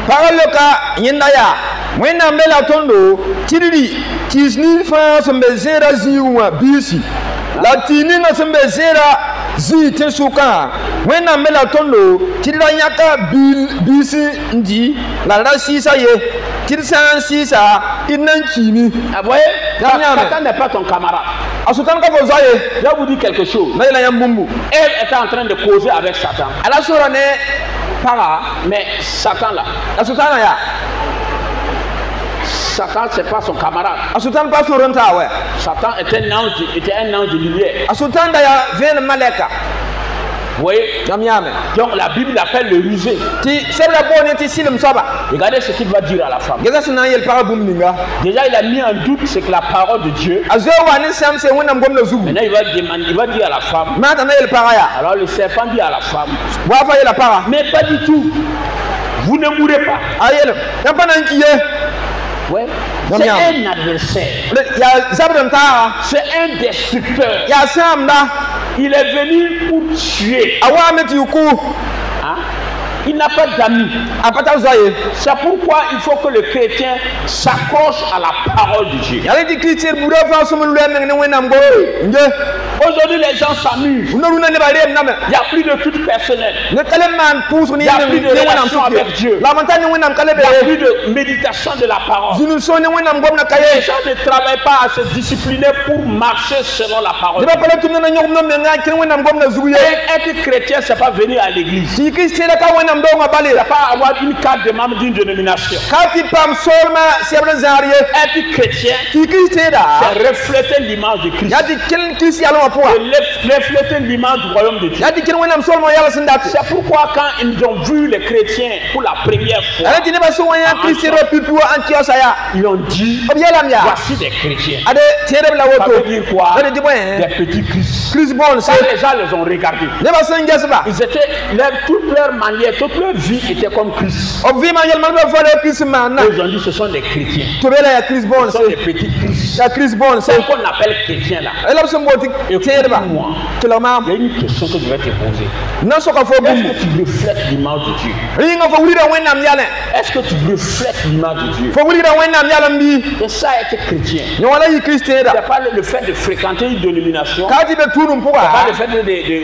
Speaker 2: parole ka yinda ya wena mbela tondo tiriri tisni fa sambe zera ziwa bisi latini na sambe zera zi tesuka wena mbela tondo tirira nyaka bisi ndi la sisa ye tirsan sisa inan kini
Speaker 1: Vous voyez,
Speaker 2: Daniel.
Speaker 1: Satan n'est pas ton camarade.
Speaker 2: asutan ka fo zaye
Speaker 1: Je vais vous dire quelque chose.
Speaker 2: na ila yambumbu
Speaker 1: Elle était en train de causer avec Satan.
Speaker 2: ala sura ne para
Speaker 1: Mais Satan là,
Speaker 2: asutana ya
Speaker 1: Satan c'est pas son camarade.
Speaker 2: asutan pa suranta wa
Speaker 1: Satan était un ange de lumière.
Speaker 2: asutan da ya ven maleka
Speaker 1: Vous voyez,
Speaker 2: yamyame
Speaker 1: donc la Bible l'appelle le rusé.
Speaker 2: ti sebra boni ti silim soba
Speaker 1: Regardez ce qu'il va dire à la femme.
Speaker 2: geza sinan yel para bum ninga
Speaker 1: Déjà, il a mis en doute c'est que la parole de Dieu.
Speaker 2: azo wani samse wona ngomna zugu
Speaker 1: Maintenant, il va dire à la femme.
Speaker 2: mata na yel para ya
Speaker 1: Alors le serpent dit à la femme,
Speaker 2: wa fa yel para
Speaker 1: mais pas du tout. Vous ne mourrez pas.
Speaker 2: ayel yapana nkiye
Speaker 1: Ouais.
Speaker 2: Non,
Speaker 1: C'est
Speaker 2: mais-
Speaker 1: un adversaire.
Speaker 2: ya zabdan ta
Speaker 1: C'est un destructeur.
Speaker 2: ya samda
Speaker 1: Il est venu pour tuer.
Speaker 2: awame ti ku
Speaker 1: Hein? Il n'a pas d'amis.
Speaker 2: apata zaye
Speaker 1: C'est pourquoi il faut que le chrétien s'accroche à la parole de Dieu.
Speaker 2: yale di kritir buro fa sumu lu men ne wena ngo nge
Speaker 1: Aujourd'hui, les gens s'amusent.
Speaker 2: uno runa ne bare na me
Speaker 1: Il n'y a plus de culte personnel.
Speaker 2: ne kale man pusu ni
Speaker 1: Il y a
Speaker 2: ne
Speaker 1: plus de
Speaker 2: wena
Speaker 1: relation avec Dieu.
Speaker 2: la montagne ne wena kale
Speaker 1: Il n'y a
Speaker 2: be
Speaker 1: plus de méditation de la parole.
Speaker 2: zunu so ne wena ngomna
Speaker 1: Les
Speaker 2: kaye
Speaker 1: gens ne travaillent pas à se discipliner pour marcher selon la parole.
Speaker 2: de ba pala tumna na nyom no me nga kin wena ngomna zugu ye
Speaker 1: Être chrétien, c'est pas venir à l'église.
Speaker 2: ti kristile ka wena nam do nga bali
Speaker 1: C'est pas avoir une carte de membre d'une dénomination.
Speaker 2: kati pam solma sebran zariye
Speaker 1: Être chrétien,
Speaker 2: ki Christ da
Speaker 1: c'est refléter l'image de Christ.
Speaker 2: yadi ken Christ yalo po
Speaker 1: C'est refléter l'image du royaume de Dieu.
Speaker 2: yadi ken wenam solma yalla sindati
Speaker 1: C'est pourquoi quand ils ont vu les chrétiens pour la première fois,
Speaker 2: ala tine ba so wanya Christ ro pipi wa antiosa ya
Speaker 1: ils ont dit,
Speaker 2: obiela mya
Speaker 1: voici des chrétiens.
Speaker 2: ade tere la
Speaker 1: Ça
Speaker 2: woto
Speaker 1: veut dire quoi?
Speaker 2: ade diboyen
Speaker 1: Des petits Christ.
Speaker 2: Christ bon
Speaker 1: Ça,
Speaker 2: c'est
Speaker 1: les gens les ont regardés.
Speaker 2: ne ba sengas ba
Speaker 1: Ils étaient, toute leur manière, toute leur vie était comme Christ.
Speaker 2: o vi ma yel man ba fa de Christ man na
Speaker 1: Ils ont dit, ce sont des chrétiens.
Speaker 2: to bela ya Christ bon
Speaker 1: Ce sont des
Speaker 2: c'est
Speaker 1: petits Christ.
Speaker 2: ya Christ bon
Speaker 1: C'est
Speaker 2: c'est
Speaker 1: ce qu'on appelle chrétien là.
Speaker 2: ela so mboti tere ba
Speaker 1: Écoute-moi.
Speaker 2: to la mam
Speaker 1: Il y a une question que je vais te poser.
Speaker 2: na so ka fo
Speaker 1: Est-ce
Speaker 2: bu
Speaker 1: que tu reflètes l'image de Dieu?
Speaker 2: ringa fo wuri da wenam yale
Speaker 1: Est-ce que tu reflètes l'image de Dieu?
Speaker 2: fo wuri da wenam yale mbi
Speaker 1: Et ça, être chrétien.
Speaker 2: ni wala yi Christ
Speaker 1: Ce
Speaker 2: da
Speaker 1: n'est pas le fait de fréquenter une dénomination.
Speaker 2: kati be tunum
Speaker 1: Pas
Speaker 2: puga
Speaker 1: le fait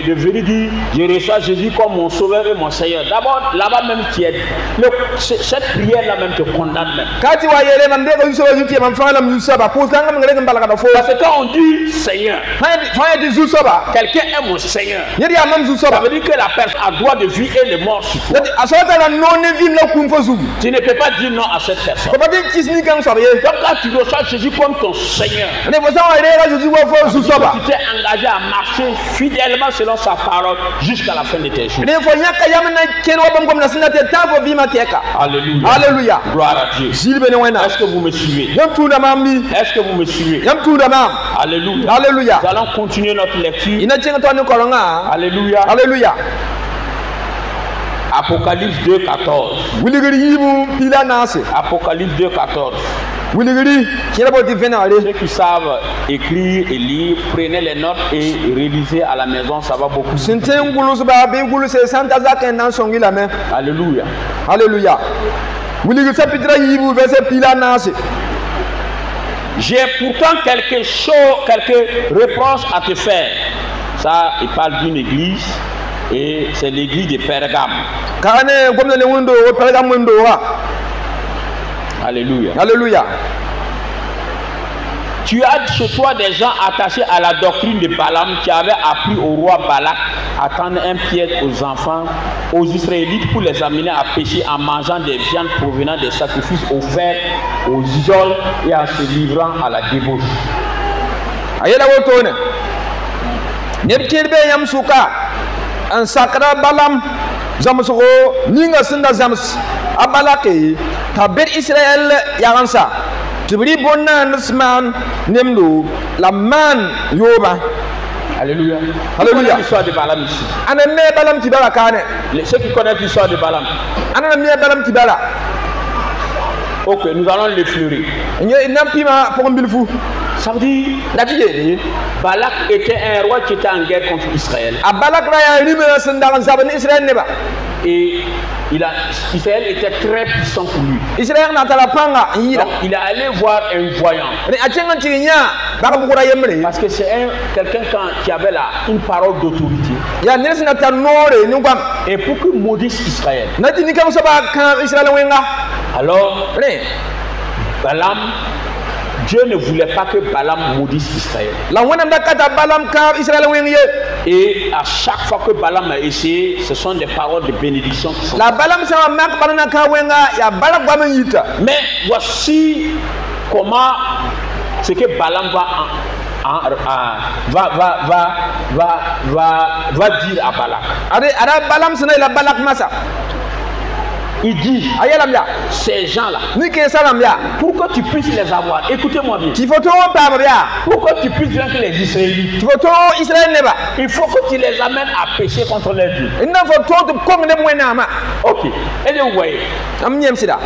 Speaker 1: de venir dire je reçois Jésus comme mon sauveur et mon Seigneur. D'abord, là-bas même, cette prière-là même te condamne même.
Speaker 2: kati wa yele man de ko so yuti man fa lam yusa ba pos kanga ngere ngam balaka fo
Speaker 1: Parce que quand on dit Seigneur,
Speaker 2: fa di zu so ba
Speaker 1: quelqu'un est mon Seigneur.
Speaker 2: yedi ya mam zu so
Speaker 1: Ça
Speaker 2: ba
Speaker 1: veut dire que la personne a droit de vie et de mort sur toi.
Speaker 2: yedi asota la non ne vim la kum fo zu
Speaker 1: Tu ne peux pas dire non à cette personne.
Speaker 2: ko ba di kisni kan so ba ye
Speaker 1: Donc quand tu reçois Jésus comme ton Seigneur,
Speaker 2: ne fo sa wa re ga ju wa fo zu so ba
Speaker 1: tu t'es engagé à marcher fidèlement selon sa parole jusqu'à la fin de tes jours.
Speaker 2: ne fo nyaka yamna ken wa bam kom na sinna te ta fo vi ma teka
Speaker 1: Alléluia.
Speaker 2: Alléluia.
Speaker 1: Gloire à Dieu.
Speaker 2: silbe ne wena
Speaker 1: Est-ce que vous me suivez?
Speaker 2: yam tu da mambi
Speaker 1: Est-ce que vous me suivez?
Speaker 2: yam tu da mam
Speaker 1: Alléluia.
Speaker 2: Alléluia.
Speaker 1: Nous allons continuer notre lecture.
Speaker 2: ina chenga to ne koronga
Speaker 1: Alléluia.
Speaker 2: Alléluia.
Speaker 1: Apocalypse 2, 14.
Speaker 2: Wiligiri yibu pila nase
Speaker 1: Apocalypse 2, 14.
Speaker 2: wiligiri kira bo di venale
Speaker 1: Ceux qui savent écrire et lire, prenez les notes et révisez à la maison, ça va beaucoup.
Speaker 2: sinten gulu ba be gulu se santa zaken nan songi la men
Speaker 1: Alléluia.
Speaker 2: Alléluia. Wiligiri chapitre yibu verset pila nase
Speaker 1: J'ai pourtant quelque chose, quelques reproches à te faire. Ça, il parle d'une église et c'est l'église de Pergame.
Speaker 2: kane gomna le wundo o pala mundo wa
Speaker 1: Alléluia.
Speaker 2: Alléluia.
Speaker 1: Tu as chez toi des gens attachés à la doctrine de Balaam qui avaient appris au roi Balak à tendre un piège aux enfants, aux Israélites pour les amener à pécher en mangeant des viandes provenant des sacrifices offerts aux idoles et en se livrant à la débauche.
Speaker 2: Ayela wotone neb kirbe yam suka an sakra balam zamsugo ninga sinda zams abalake tabir Israël yaransa tibri bonna nisman nemdo la man yoba.
Speaker 1: Alléluia.
Speaker 2: Alléluia.
Speaker 1: L'histoire de Balaam ici.
Speaker 2: Ana me balam tibala kane
Speaker 1: Ceux qui connaissent l'histoire de Balaam.
Speaker 2: ana me balam tibala
Speaker 1: Ok, nous allons l'effleurer.
Speaker 2: nye nampima pour mbilfu
Speaker 1: Ça veut dire,
Speaker 2: natije
Speaker 1: Balak était un roi qui était en guerre contre Israël.
Speaker 2: abalak raya rimena sinda zaban Israël neba
Speaker 1: Et Israël était très puissant pour lui.
Speaker 2: Israël na tala panga yida
Speaker 1: Donc, il est allé voir un voyant.
Speaker 2: ni achenga tinya baka bukura yemre
Speaker 1: Parce que c'est quelqu'un qui avait une parole d'autorité.
Speaker 2: ya nesi na tanore ni kwam
Speaker 1: Et pour que maudisse Israël.
Speaker 2: nati ni kam soba kan Israël wenga
Speaker 1: Alors,
Speaker 2: re
Speaker 1: Balaam, Dieu ne voulait pas que Balaam maudisse Israël.
Speaker 2: la wona ndakata balam ka Israël wenga
Speaker 1: Et à chaque fois que Balaam a essayé, ce sont des paroles de bénédiction qui sont.
Speaker 2: la balam sama mak banana ka wenga ya balak ba yita
Speaker 1: Mais voici comment ce que Balaam va dire à Balak.
Speaker 2: ada balam sana la balak masa
Speaker 1: Il dit,
Speaker 2: ayalam ya
Speaker 1: ces gens-là,
Speaker 2: ni ke salam ya
Speaker 1: pour que tu puisses les avoir, écoutez-moi bien,
Speaker 2: ti photo pa ba ya
Speaker 1: pour que tu puisses vaincre les Israélites,
Speaker 2: ti photo Israël neba
Speaker 1: il faut que tu les amènes à pécher contre leur Dieu.
Speaker 2: inna photo to kong de mwena ma
Speaker 1: Ok. Et vous voyez,
Speaker 2: am nyem sida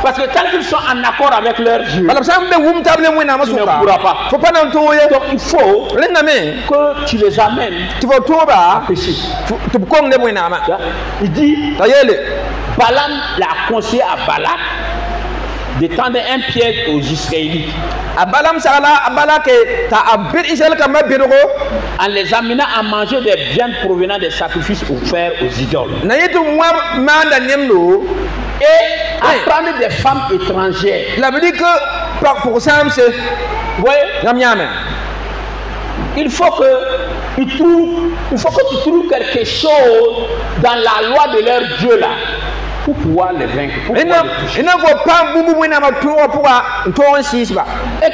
Speaker 1: parce que tant qu'ils sont en accord avec leur Dieu,
Speaker 2: balam sam be wum table mwena ma
Speaker 1: tu ne
Speaker 2: suka
Speaker 1: pourras pas.
Speaker 2: faut pas nan to ye
Speaker 1: Donc il faut
Speaker 2: lenna me
Speaker 1: que tu les amènes
Speaker 2: ti photo
Speaker 1: à
Speaker 2: ba
Speaker 1: pécher.
Speaker 2: to kong de mwena ma
Speaker 1: Il dit,
Speaker 2: tayele
Speaker 1: Balaam l'a conseillé à Balak de tendre un piège aux Israélites
Speaker 2: abalam sala abalake ta abir Israël kama birogo
Speaker 1: en les amenant à manger des viandes provenant des sacrifices offerts aux idoles
Speaker 2: na yetu mwa manda nemlo
Speaker 1: et à prendre des femmes étrangères.
Speaker 2: la veut dire que pour ça c'est
Speaker 1: Vous voyez,
Speaker 2: yam yame
Speaker 1: il faut que il faut que tu trouves quelque chose dans la loi de leur Dieu là pour pouvoir les vaincre. Et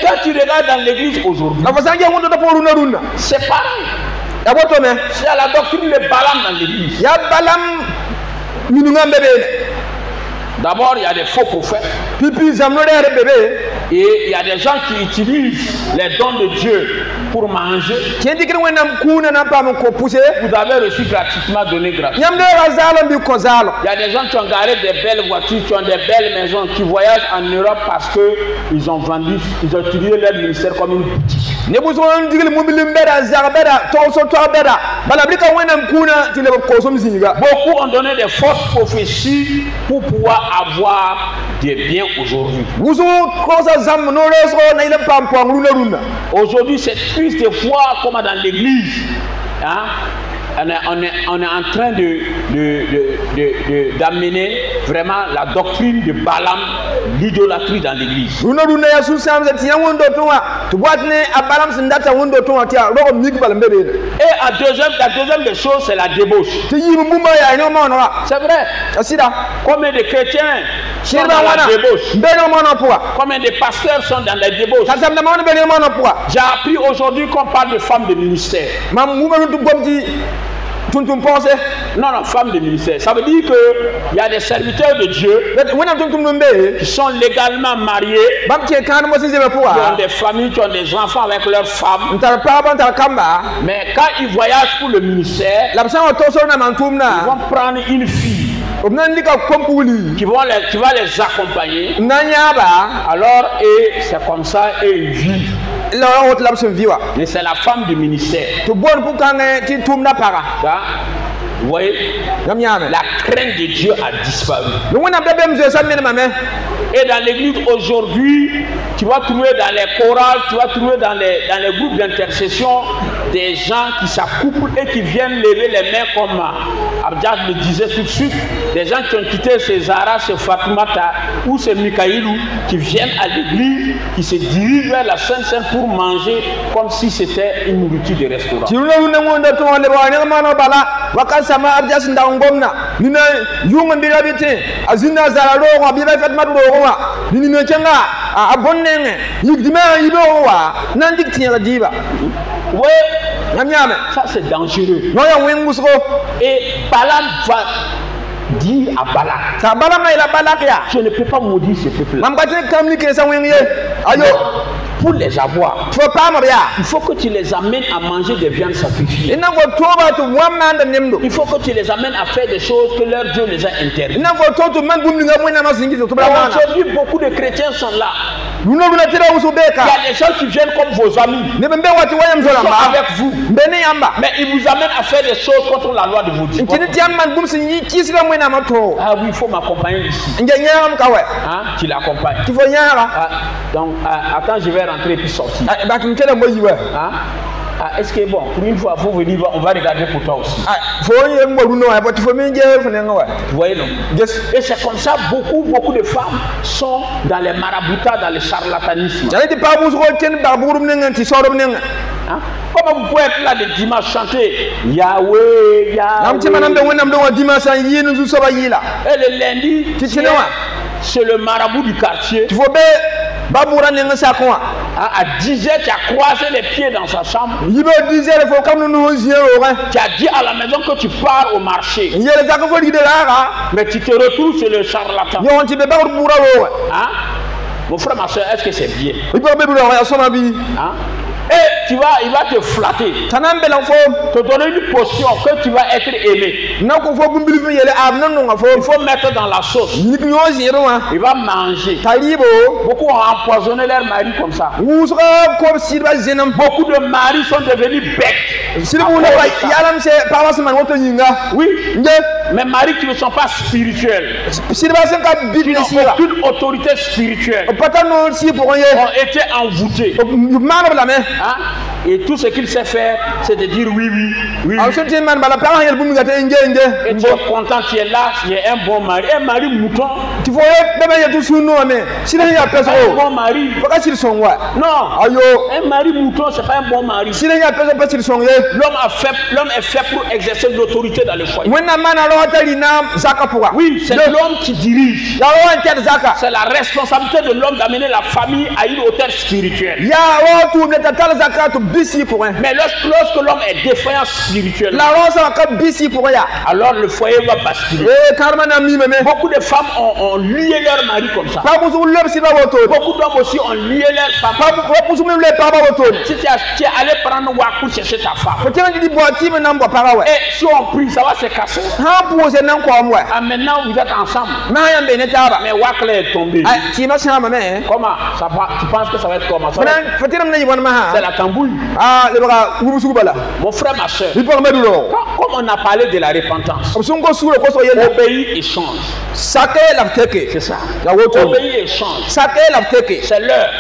Speaker 1: quand tu regardes dans l'église aujourd'hui, c'est pareil. C'est à la doctrine de Balaam dans l'église. D'abord, il y a des faux prophètes. Et il y a des gens qui utilisent les dons de Dieu pour manger. Vous avez reçu gratuitement, donné gratuitement. Il y a des gens qui ont garé des belles voitures, qui ont des belles maisons, qui voyagent en Europe parce qu'ils ont vendu, ils ont utilisé leur ministère comme une boutique. Beaucoup ont donné des fausses prophéties pour pouvoir avoir des biens aujourd'hui. Aujourd'hui, c'est triste de voir comment dans l'église, hein, on est en train d'amener vraiment la doctrine de Balaam, l'idolâtrie dans l'église. Et la deuxième des choses, c'est la débauche. C'est vrai. Combien de chrétiens sont dans la débauche? Combien de pasteurs sont dans la débauche? J'ai appris aujourd'hui qu'on parle de femmes de ministère. Non, femme de ministère. Ça veut dire qu'il y a des serviteurs de Dieu qui sont légalement mariés, qui ont des familles, qui ont des enfants avec leurs femmes. Mais quand ils voyagent pour le ministère, ils vont prendre une fille qui va les accompagner. Alors, et c'est comme ça, et ils vivent. Mais c'est la femme du ministère. Vous voyez, la crainte de Dieu a disparu. Et dans l'église aujourd'hui, tu vas trouver dans les chorales, tu vas trouver dans les groupes d'intercession des gens qui s'accouplent et qui viennent lever les mains comme Abdias le disait tout de suite. Des gens qui ont quitté ces Zara, ces Fatoumata ou ces Mikaïlou, qui viennent à l'église, qui se dirigent vers la Sainte Seine pour manger comme si c'était une nourriture de restaurant. Oui, ça c'est dangereux. Et Balaam va dire à Balak, je ne peux pas maudire ce peuple-là. Pour les avoir, il faut que tu les amènes à manger des viandes sacrifiées. Il faut que tu les amènes à faire des choses que leur Dieu les a interdites. Aujourd'hui, beaucoup de chrétiens sont là. Il y a des gens qui viennent comme vos amis. Ils sont avec vous. Mais ils vous amènent à faire des choses contre la loi de vos dieux. Ah oui, il faut m'accompagner ici. Hein? Tu l'accompagnes. Donc, attends, je vais rentrer et puis sortir. Hein? Est-ce que bon, pour une fois, il faut venir, on va regarder pour toi aussi. Vous voyez non? Et c'est comme ça, beaucoup de femmes sont dans les maraboutats, dans le charlatanisme. Hein? Comment vous pouvez être là le dimanche chanter Yahweh, Yahweh. Et le lundi, c'est le marabout du quartier. À 10h, tu as croisé les pieds dans sa chambre. Tu as dit à la maison que tu pars au marché. Mais tu te retrouves sur le charlatan. Hein? Mon frère, ma soeur, est-ce que c'est bien? Hein? Et il va te flatter, te donner une potion que tu vas être aimé. Il faut mettre dans la sauce. Il va manger. Beaucoup ont empoisonné leur mari comme ça. Beaucoup de maris sont devenus bêtes. Oui, mais maris qui ne sont pas spirituels, qui n'ont aucune autorité spirituelle, ont été envoûtés. Hein? Et tout ce qu'il sait faire, c'est de dire oui. Et tu es content, tu es là, tu es un bon mari. Un mari mouton. Tu vois, un bon mari. Non, un mari mouton, c'est pas un bon mari. L'homme est fait pour exercer l'autorité dans le foyer. Oui, c'est l'homme qui dirige. C'est la responsabilité de l'homme d'amener la famille à une hauteur spirituelle. Mais lorsque l'homme est défaillant spirituellement, alors le foyer va basculer. Beaucoup de femmes ont lié leur mari comme ça. Beaucoup d'hommes aussi ont lié leur femme. Si tu es allé prendre Wakou chercher ta femme, et si on prie, ça va se casser. Ah, maintenant vous êtes ensemble. Mais Wakou est tombé. Comment ça va? Tu penses que ça va être comment? C'est la tambouille. Mon frère, ma soeur, comme on a parlé de la repentance, obéir et change. C'est ça. Obéir et change. C'est l'heure.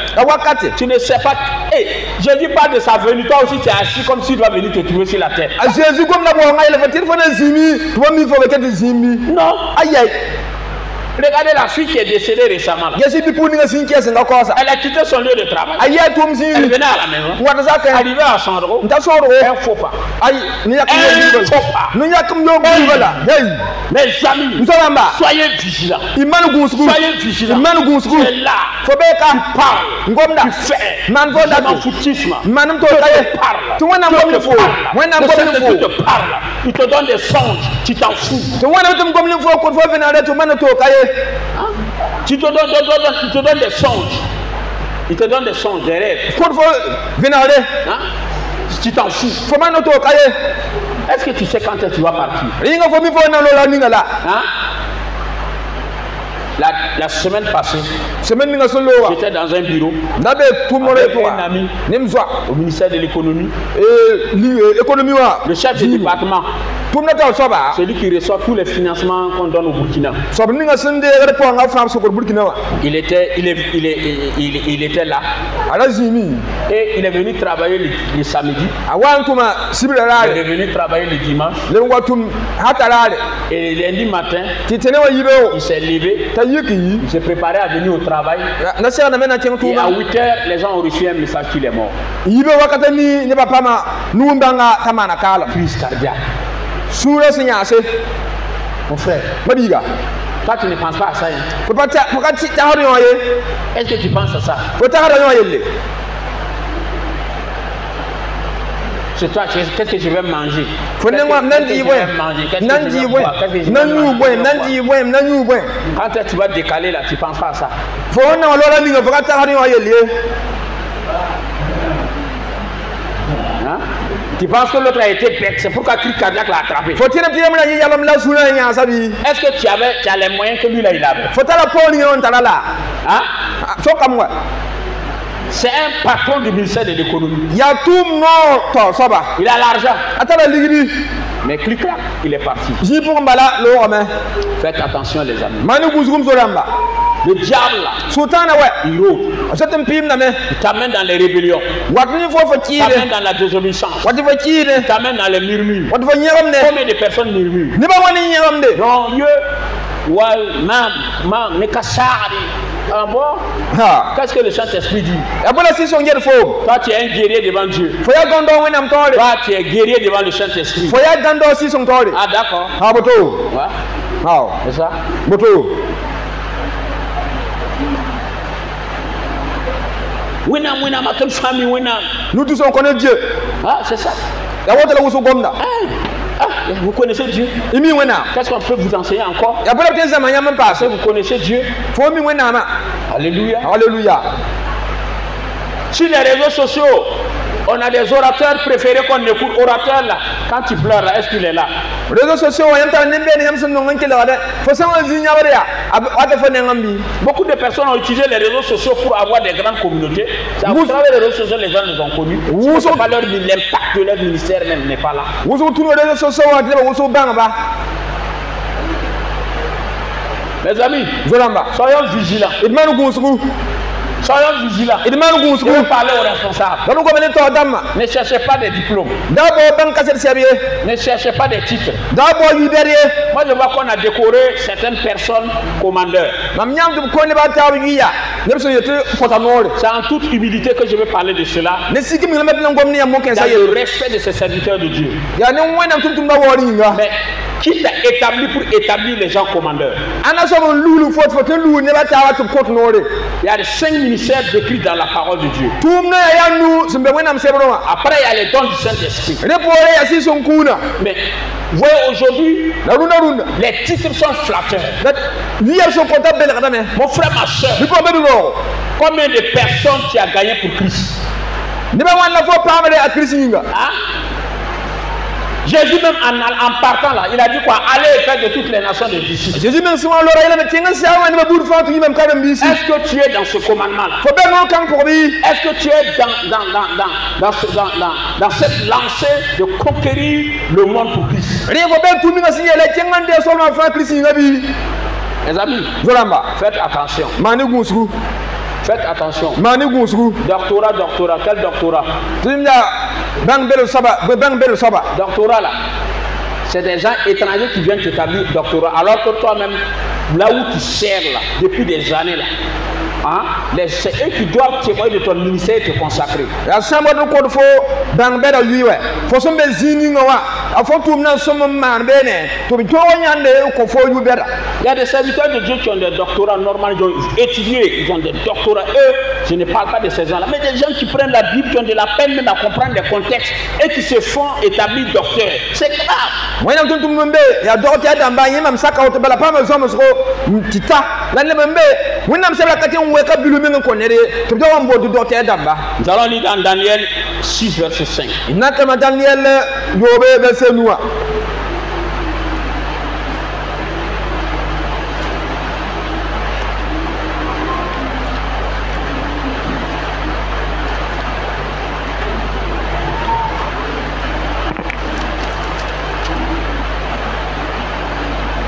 Speaker 1: Tu ne sais pas. Hey, je ne dis pas de sa venue. Toi aussi, tu es assis comme s'il doit venir te trouver sur la tête. Non. Aïe aïe. Regardez la fille qui est décédée récemment. Elle a quitté son lieu de travail. Elle venait à la maison. Arrivée à Sandro. Un faux pas. Un faux pas. Mes amis, soyez vigilants. Soyez vigilants. Tu es là. Tu parles. Tu fais. Je m'en foutisme. Tu parles. Il te donne des songes. Tu t'en fous. Tu te donne des songes. Il te donne des songes, des rêves. Hein? Tu t'en fous. Est-ce que tu sais quand tu vas partir? Hein? La semaine passée, j'étais dans un bureau avec un ami au ministère de l'économie. Le chef du département, celui qui reçoit tous les financements qu'on donne au Burkina. Il était là. Et il est venu travailler le samedi. Il est venu travailler le dimanche. Et lundi matin, il s'est levé. Il s'est préparé à venir au travail. Et à 8 h, les gens ont reçu un message qu'il est mort. Crise cardiaque. Mon frère, toi tu ne penses pas à ça. Est-ce que tu penses à ça? C'est toi, qu'est-ce que je vais manger? Quand tu vas décaler là, tu ne penses pas à ça. Hein? Tu penses que l'autre a été bête, c'est pourquoi crise cardiaque l'a attrapé. Est-ce que tu as les moyens que lui là il avait? Hein? C'est un patron du ministère de l'économie. Il a l'argent. Mais clic-clac, il est parti. Faites attention les amis. Le diable là, il rôde. Il t'amène dans les rébellions. Il t'amène dans la désobéissance. Il t'amène dans les murmures. Combien de personnes murmurent? Non, Dieu. Ah bon? Qu'est-ce que le Saint-Esprit dit? Toi tu es un guerrier devant Dieu. Toi tu es guerrier devant le Saint-Esprit. Ah d'accord. Ouais. C'est ça? Ma famille,
Speaker 2: nous tous on connaît Dieu.
Speaker 1: Ah c'est ça. Vous connaissez Dieu? Qu'est-ce qu'on peut vous enseigner encore? Vous connaissez Dieu? Alléluia.
Speaker 2: Alléluia.
Speaker 1: Sur les réseaux sociaux, on a des orateurs préférés qu'on écoute. Orateur là, quand tu pleures là, est-ce qu'il est là?
Speaker 2: Réseaux sociaux,
Speaker 1: beaucoup de personnes ont utilisé les réseaux sociaux pour avoir des grandes communautés. À travers les réseaux sociaux, les gens les ont connus. L'impact de leur ministère même n'est pas là. Mes amis, soyons vigilants. Soyons vigilants. Il faut parler aux responsables. Ne cherchez pas des diplômes. Ne cherchez pas des titres. Moi je vois qu'on a décoré certaines personnes commandeurs. C'est en toute humilité que je vais parler de cela. Et le respect de ces serviteurs de Dieu. Mais qui t'a établi pour établir les gens commandeurs? Il y a les 5 ministères décrits dans la parole de Dieu. Après, il y a les dons du Saint-Esprit. Mais voyez, aujourd'hui, les titres sont flatteurs. Mon frère, ma soeur, combien de personnes tu as gagné pour Christ? Hein? Jésus même en partant là, il a dit quoi? Allez faire de toutes les nations des disciples. Est-ce que tu es dans ce commandement là? Est-ce que tu es dans cette lancée de conquérir le monde pour Christ? Les amis, faites attention. Faites attention. Doctorat, quel doctorat? Doctorat là, c'est des gens étrangers qui viennent t'établir doctorat. Alors que toi-même, là où tu sers là, depuis des années là, hein, c'est eux qui doivent témoigner de ton ministère et te consacrer. Il y a des serviteurs de Dieu qui ont des doctorats normaux, ils ont étudié, ils ont des doctorats. Eux, je ne parle pas de ces gens-là, mais des gens qui prennent la Bible, qui ont de la peine même à comprendre les contextes et qui se font établir docteurs. C'est grave. Nous allons lire dans Daniel 6, verset 5.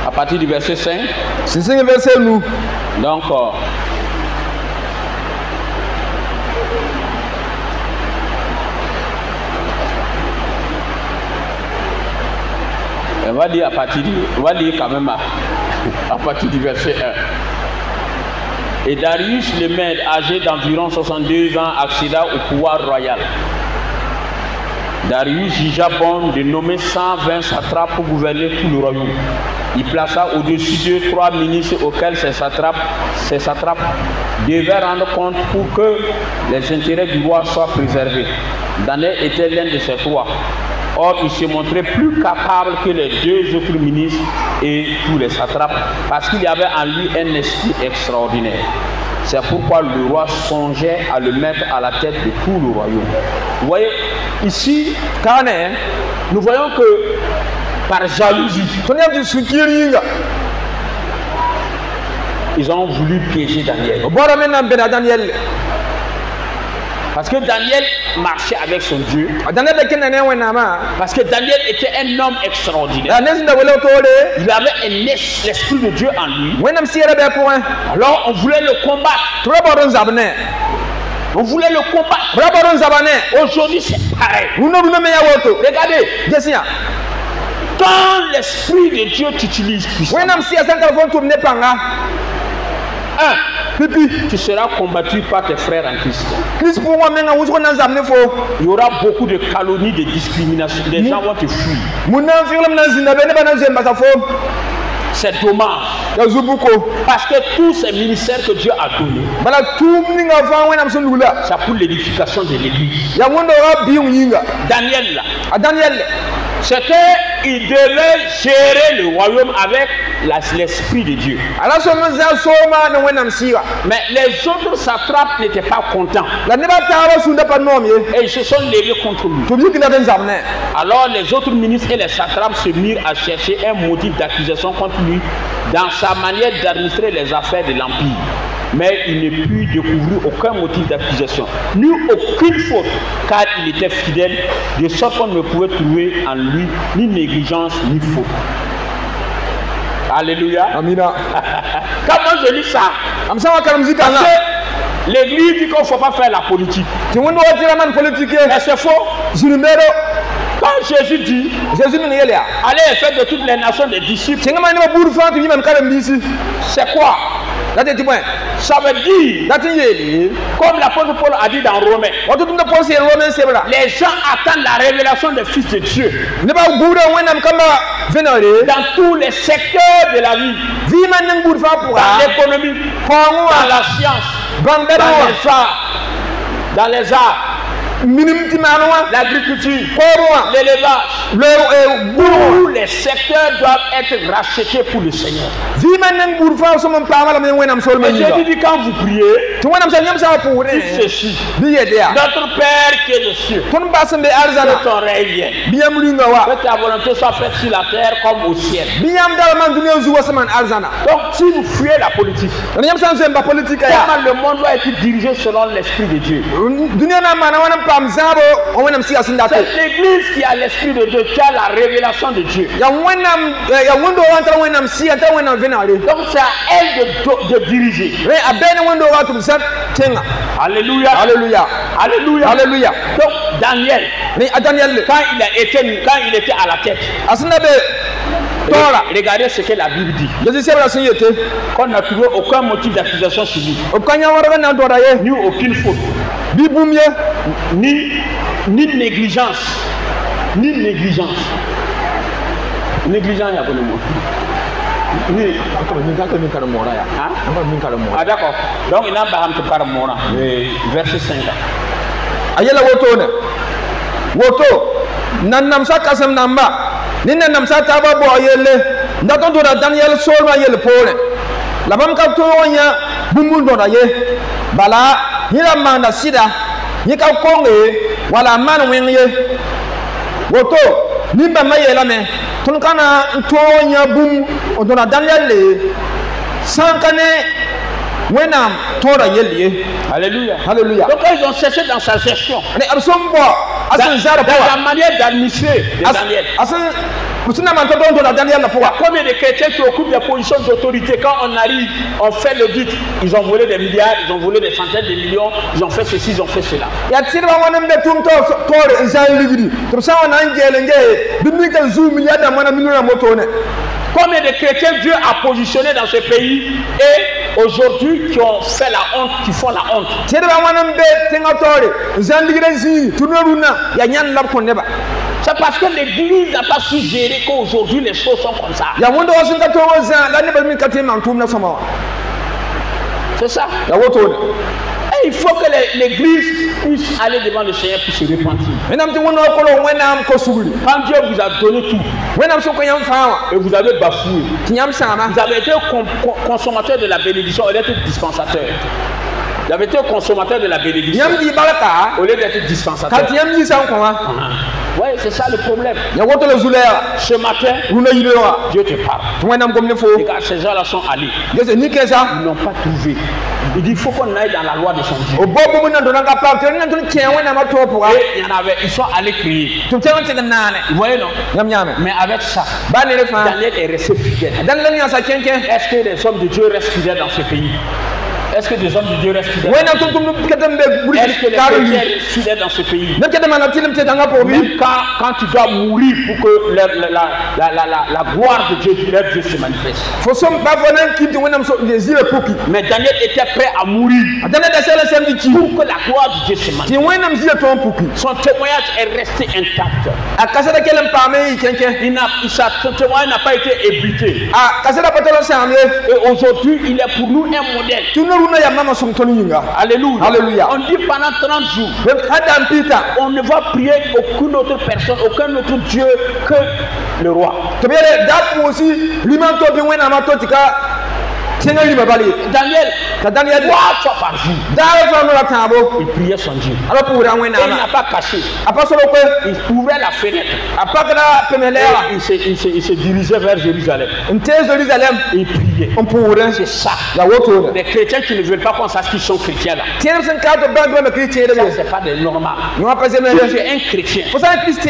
Speaker 1: À partir du verset 5. Donc, on va lire quand même à partir du verset 1. Et Darius le Mède, âgé d'environ 62 ans, accéda au pouvoir royal. Darius jugea bon de nommer 120 satrapes pour gouverner tout le royaume. Il plaça au-dessus d'eux 3 ministres auxquels ces satrapes devaient rendre compte pour que les intérêts du roi soient préservés. Daniel était l'un de ces 3. Or, il se montrait plus capable que les 2 autres ministres et tous les satrapes, parce qu'il y avait en lui un esprit extraordinaire. C'est pourquoi le roi songeait à le mettre à la tête de tout le royaume. Vous voyez, ici, nous voyons que par jalousie, ils ont voulu piéger Daniel. Parce que Daniel marchait avec son Dieu. Parce que Daniel était un homme extraordinaire. Il avait l'esprit de Dieu en lui. Alors on voulait le combattre. On voulait le combattre. Aujourd'hui c'est pareil. Regardez. Quand l'esprit de Dieu t'utilise puissamment, tu seras combattu par tes frères en Christ. Il y aura beaucoup de calomnies, de discrimination. Les gens vont te fuir. C'est dommage. Parce que tous ces ministères que Dieu a donnés, c'est pour l'édification de l'église. Daniel là, c'est qu'il devait gérer le royaume avec l'esprit de Dieu. Mais les autres satrapes n'étaient pas contents. Et ils se sont levés contre lui. Alors les autres ministres et les satrapes se mirent à chercher un motif d'accusation contre lui dans sa manière d'administrer les affaires de l'Empire. Mais il ne put découvrir aucun motif d'accusation, ni aucune faute, car il était fidèle, de sorte qu'on ne pouvait trouver en lui ni négligence ni faute. Alléluia. Amina. Comment je lis ça? Parce que l'église dit qu'il ne faut pas faire la politique. Mais c'est faux. Quand Jésus dit, allez faire de toutes les nations des disciples, c'est quoi? Ça veut dire, comme l'apôtre Paul a dit dans Romains, les gens attendent la révélation des fils de Dieu dans tous les secteurs de la vie, dans l'économie, dans la science, dans les arts, l'agriculture, l'élevage, tous les secteurs doivent être rachetés pour le Seigneur. Et je dis quand vous priez, dites ceci: notre Père qui est aux cieux, que ton règne vienne, que ta volonté soit faite sur la terre comme au ciel. Donc si vous fuyez la politique, comment le monde doit être dirigé selon l'Esprit de Dieu? C'est l'église qui a l'Esprit de Dieu, qui a la révélation de Dieu. Donc c'est à elle de diriger. Alléluia. Alléluia. Alléluia. Alléluia. Donc Daniel, quand il était à la tête, regardez ce que la Bible dit. Qu'on n'a trouvé aucun motif d'accusation sur lui, ni aucune faute, ni négligence. Ni négligence. Négligence, il y a pas de mot. Ah d'accord. Donc il n'a pas de parmona. Verset 5.
Speaker 2: Ayela woto nanamsa kasam namba ninna namsa taba bo yelle ndaton do Daniel solma yelle pole labam ka to wonya bumul do da ye bala hira manda sida yika konge wala man wenye woto nimba mayela me tun kana to wonya bum do Daniel le sankane wenam tora yelle.
Speaker 1: Alléluia.
Speaker 2: Alléluia.
Speaker 1: Donc ils ont cherché dans sa gestion,
Speaker 2: dans
Speaker 1: la manière d'administrer de Daniel. Combien de chrétiens qui occupent des positions d'autorité, quand on arrive, on fait l'audit, ils ont volé des milliards, ils ont volé des centaines de millions, ils ont fait ceci, ils ont fait cela. Combien de chrétiens Dieu a positionné dans ce pays et aujourd'hui qui ont fait la honte, qui font la honte. C'est parce que l'église n'a pas su gérer qu'aujourd'hui les choses sont comme ça. C'est ça. Et il faut que l'église puisse aller devant le Seigneur pour se repentir. Quand Dieu vous a donné tout et vous avez bafoué, vous avez été consommateur de la bénédiction au lieu d'être dispensateur. Vous avez été consommateur de la bénédiction au lieu d'être dispensateur. Oui, c'est ça le problème. Ce matin, Dieu te parle. Regarde, ces gens-là sont allés. Ils n'ont pas trouvé. Il dit il faut qu'on aille dans la loi de son Dieu. Et il y en avait, ils sont allés crier. Vous voyez, non? Mais avec ça, Daniel est resté fidèle. Est-ce que les hommes de Dieu restent fidèles dans ce pays? Est-ce que des hommes de Dieu restent fidèles? Est-ce que les chrétiens restent fidèles dans ce pays? Même quand tu dois mourir pour que la gloire de Dieu, leur Dieu se manifeste. Mais Daniel était prêt à mourir pour que la gloire de Dieu se manifeste. Son témoignage est resté intact. Son témoignage n'a pas été ébruité. Et aujourd'hui, il est pour nous un modèle. Alléluia. Alléluia. On dit pendant 30 jours, on ne va prier aucune autre personne, aucun autre Dieu que le roi. Daniel, 3 fois par jour, il priait son Dieu. Et il n'a pas caché. Il ouvrait la fenêtre. Il se dirigeait vers Jérusalem. Il priait. C'est ça. Les chrétiens qui ne veulent pas qu'on sache qu'ils sont chrétiens là. Ça, c'est pas des normaux. Tu es un chrétien. Il y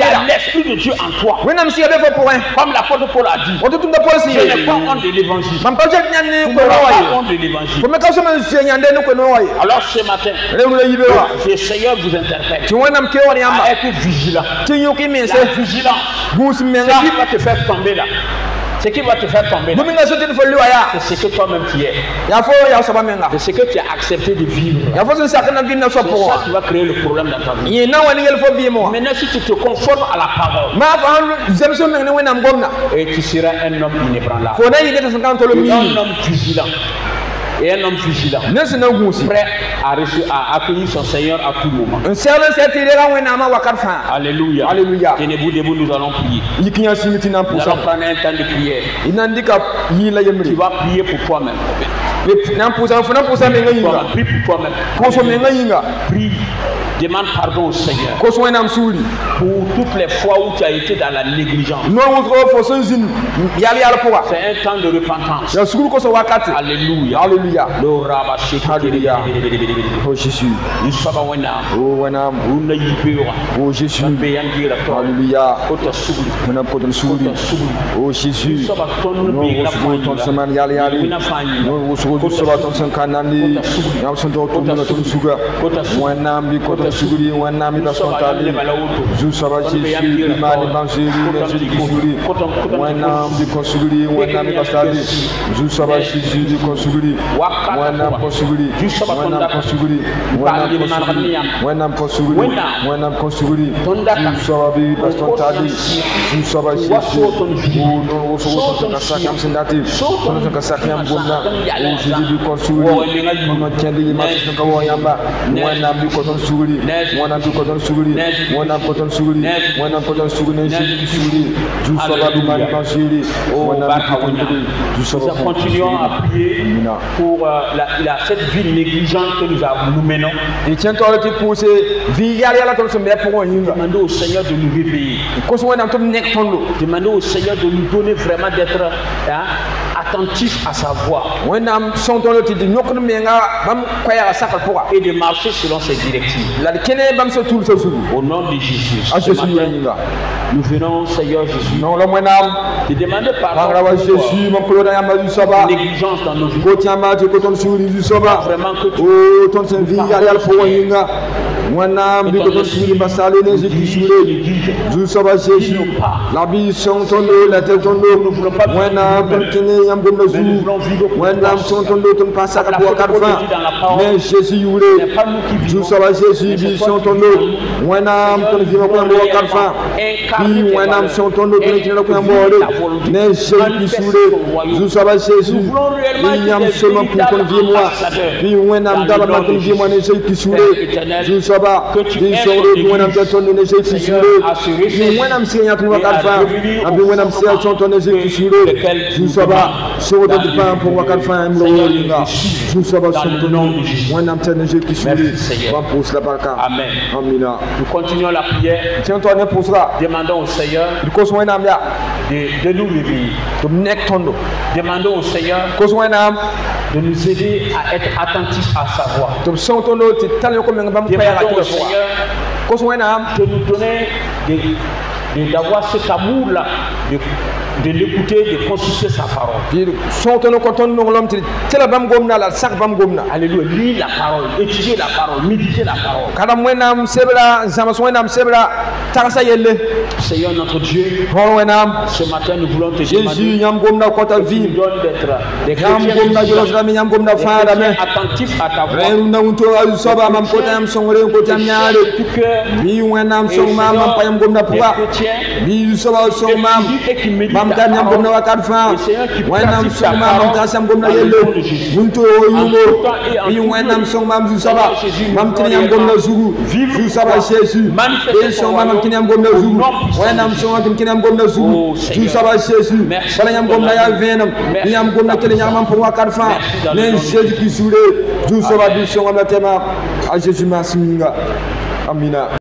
Speaker 1: a l'Esprit de Dieu en toi. Comme l'apôtre Paul a dit, je n'ai pas honte de l'évangile. Alors ce matin, le Seigneur vous interpelle à être vigilant. La vigilance, c'est ce qui va te faire tomber là. Ce qui va te faire tomber,
Speaker 2: bumi nga sotin fo liwaya
Speaker 1: c'est ce que toi-même tu es.
Speaker 2: ya fo ya so ba menga
Speaker 1: C'est ce que tu as accepté de vivre.
Speaker 2: ya fo so sakana vinna so
Speaker 1: C'est
Speaker 2: po
Speaker 1: ça qui va créer le problème dans ta vie.
Speaker 2: yi na wani yel fo bi mo
Speaker 1: Maintenant, si tu te conformes à la parole,
Speaker 2: ma fa han zemso men ne wena ngomna
Speaker 1: et tu seras un homme inébranlable,
Speaker 2: fo na yi de san to lo mi
Speaker 1: un homme vigilant. Et un homme vigilant,
Speaker 2: ne se na gusi
Speaker 1: prêt à accueillir son Seigneur à tout moment.
Speaker 2: un servant c'est tiré ga wena ma wakar fa
Speaker 1: Alléluia.
Speaker 2: Alléluia.
Speaker 1: Tenez-vous debout, nous allons prier.
Speaker 2: yikinya simiti na
Speaker 1: Nous
Speaker 2: pusa
Speaker 1: allons prendre un temps de prière.
Speaker 2: inandika yi la
Speaker 1: Tu
Speaker 2: yemri
Speaker 1: vas prier pour toi-même.
Speaker 2: na pusa fo na pusa me nga yinga
Speaker 1: Prie pour toi-même.
Speaker 2: ko so me nga yinga
Speaker 1: Prie. Demande pardon au Seigneur
Speaker 2: ko so wena msuli
Speaker 1: pour toutes les fois où tu as été dans la négligence.
Speaker 2: no wo fo so zin yali yala poa
Speaker 1: C'est un temps de repentance.
Speaker 2: ya sukuru ko so wakati
Speaker 1: Alléluia.
Speaker 2: Alléluia.
Speaker 1: Le rabat shake.
Speaker 2: Alléluia. Oh Jésus.
Speaker 1: Nous sommes wena.
Speaker 2: Oh Wanam.
Speaker 1: Una yipewa.
Speaker 2: Oh Jésus.
Speaker 1: Beyangira to.
Speaker 2: Alléluia.
Speaker 1: Kota suguli.
Speaker 2: Wanam koton suri.
Speaker 1: Kota suguli.
Speaker 2: Oh Jésus.
Speaker 1: Soba ton
Speaker 2: No
Speaker 1: be la
Speaker 2: wosugo ton seman yali yali.
Speaker 1: Wina fanyi.
Speaker 2: No wosugo soba ton sen kanandi. Yam son to ton ton suga. Wanam bi koton suri. Wanam bi son tali. Ju soba Jésus. Imani banjiri. Jésus kisuri. Wanam bi konsuri. Wanam bi bastali. Ju soba Jésus bi konsuri. Wanam konsuri. Wanam konsuri. Wanam konsuri. Wanam konsuri. Ju soba bi baston tali. Ju soba Jésus. Oh no wosugo ton kasakam sindati. Ton kasakam gomna. Oh Jésus bi konsuri. No kendi masu ka wo yamba. Wanam bi koton suri. Wanam bi koton suri. Wanam koton suri. Wanam koton suri. Jésus kisuri. Ju soba bi mani konsuri. Wanam bi koton suri. Ju soba.
Speaker 1: Nous continuons à prier pour cette vie négligente que nous menons.
Speaker 2: Et tiens toi tu pousser vie yala yala ton se met pour yinga.
Speaker 1: Demandez au Seigneur de nous réveiller.
Speaker 2: Ko so wanam tom nek tondo.
Speaker 1: Demandez au Seigneur de nous donner vraiment d'être attentifs à sa voix
Speaker 2: Wanam son tondo ti di nok no menga bam kwaya sakal poa.
Speaker 1: et de marcher selon ses directives.
Speaker 2: La kene bam so tul so su.
Speaker 1: Au nom de Jésus.
Speaker 2: A
Speaker 1: Ce
Speaker 2: Jésus
Speaker 1: matin,
Speaker 2: yinga.
Speaker 1: nous venons, Seigneur Jésus,
Speaker 2: Non lo wanam.
Speaker 1: de demander
Speaker 2: Pangra
Speaker 1: pardon
Speaker 2: wa
Speaker 1: pour
Speaker 2: Jésus mon kolo da yamba du soba.
Speaker 1: la négligence dans nos vies.
Speaker 2: Ko tiama ti ko ton suri du soba.
Speaker 1: Vraiment que tu
Speaker 2: Oh ton sen vie yala yala poa yinga. Wanam bi ko ton suri basale ne Jésus kisuri. Ju soba Jésus. La bi son tondo la tel tondo. Wanam ton kene yam gomna zu. Wanam son tondo ton passa ka bo karfa. Mais Jésus yure. Ju soba Jésus bi son tondo. Wanam ton vima ko bo karfa. Bi wanam son tondo ton kene ko bo. Mais Jésus kisure. Ju soba Jésus. Bi yam seulement pour ton vie moi. Bi wanam dala ma ton vie moi ne Jésus kisure. Ju soba bi soro bi wanam ton ne Jésus kisure. Bi wanam seigneur ton karfa. Abi wanam seigneur ton ne Jésus kisure. Ju soba soro de pas pour karfa mlo yinga. Ju soba son ton wanam ton ne Jésus kisure. Va pour la baraka.
Speaker 1: Amen.
Speaker 2: Amina.
Speaker 1: Nous continuons la prière.
Speaker 2: Tiens-toi ne pour cela.
Speaker 1: Demandons au Seigneur
Speaker 2: Because when I'm ya,
Speaker 1: de nous réveiller.
Speaker 2: to neck tondo.
Speaker 1: Demandons au Seigneur
Speaker 2: Because when I'm
Speaker 1: de nous aider à être attentifs à sa voix.
Speaker 2: to son tondo, to tell you come and bam prayer
Speaker 1: Demandons au
Speaker 2: like
Speaker 1: Seigneur
Speaker 2: Because when I'm
Speaker 1: de nous donner d'avoir cet amour-là, de l'écouter, de consulter sa parole.
Speaker 2: son tondo konton no lom ti tela bam gomna la sak bam gomna.
Speaker 1: Alléluia. Lire la parole, étudier la parole, méditer la parole.
Speaker 2: Kada when I'm sebra, zama so when I'm sebra, tarasa yelle.
Speaker 1: Seigneur notre Dieu,
Speaker 2: When I'm
Speaker 1: ce matin nous voulons te
Speaker 2: Jésus
Speaker 1: demander
Speaker 2: yam gomna kota
Speaker 1: de nous
Speaker 2: vie.
Speaker 1: donner d'être des
Speaker 2: Yam
Speaker 1: chrétiens
Speaker 2: gomna
Speaker 1: vigilants,
Speaker 2: jolos rami yam gomna
Speaker 1: des
Speaker 2: fara me.
Speaker 1: chrétiens attentifs à ta voix.
Speaker 2: Ren na unto alu soba mam kota yam songre kota nyaare.
Speaker 1: De tout cœur.
Speaker 2: Bi when I'm
Speaker 1: Et
Speaker 2: song mam
Speaker 1: Seigneur,
Speaker 2: payam gomna
Speaker 1: les
Speaker 2: puwa.
Speaker 1: chrétiens
Speaker 2: Bi soba song mam.
Speaker 1: et qui méditent
Speaker 2: Mam
Speaker 1: ta
Speaker 2: kan yam
Speaker 1: parole.
Speaker 2: gomna wakar fa.
Speaker 1: Le Seigneur qui
Speaker 2: When I'm
Speaker 1: pratique ta
Speaker 2: song mam mam
Speaker 1: parole
Speaker 2: tasam gomna
Speaker 1: dans le
Speaker 2: yelle.
Speaker 1: nom de Jésus.
Speaker 2: Munto yumo. Bi when I'm song mam zu saba. Mam tin yam gomna zugu. Zu saba Jésus. Bi song mam tin yam gomna zugu. When I'm song mam tin yam gomna zugu. Zu saba Jésus. Bala yam gomna ya venam. Bi yam gomna kele yam mam pour wakar fa. Mais Jésus qui soule. Zu saba bi song mam tema. A Jésus merci minga. Amina.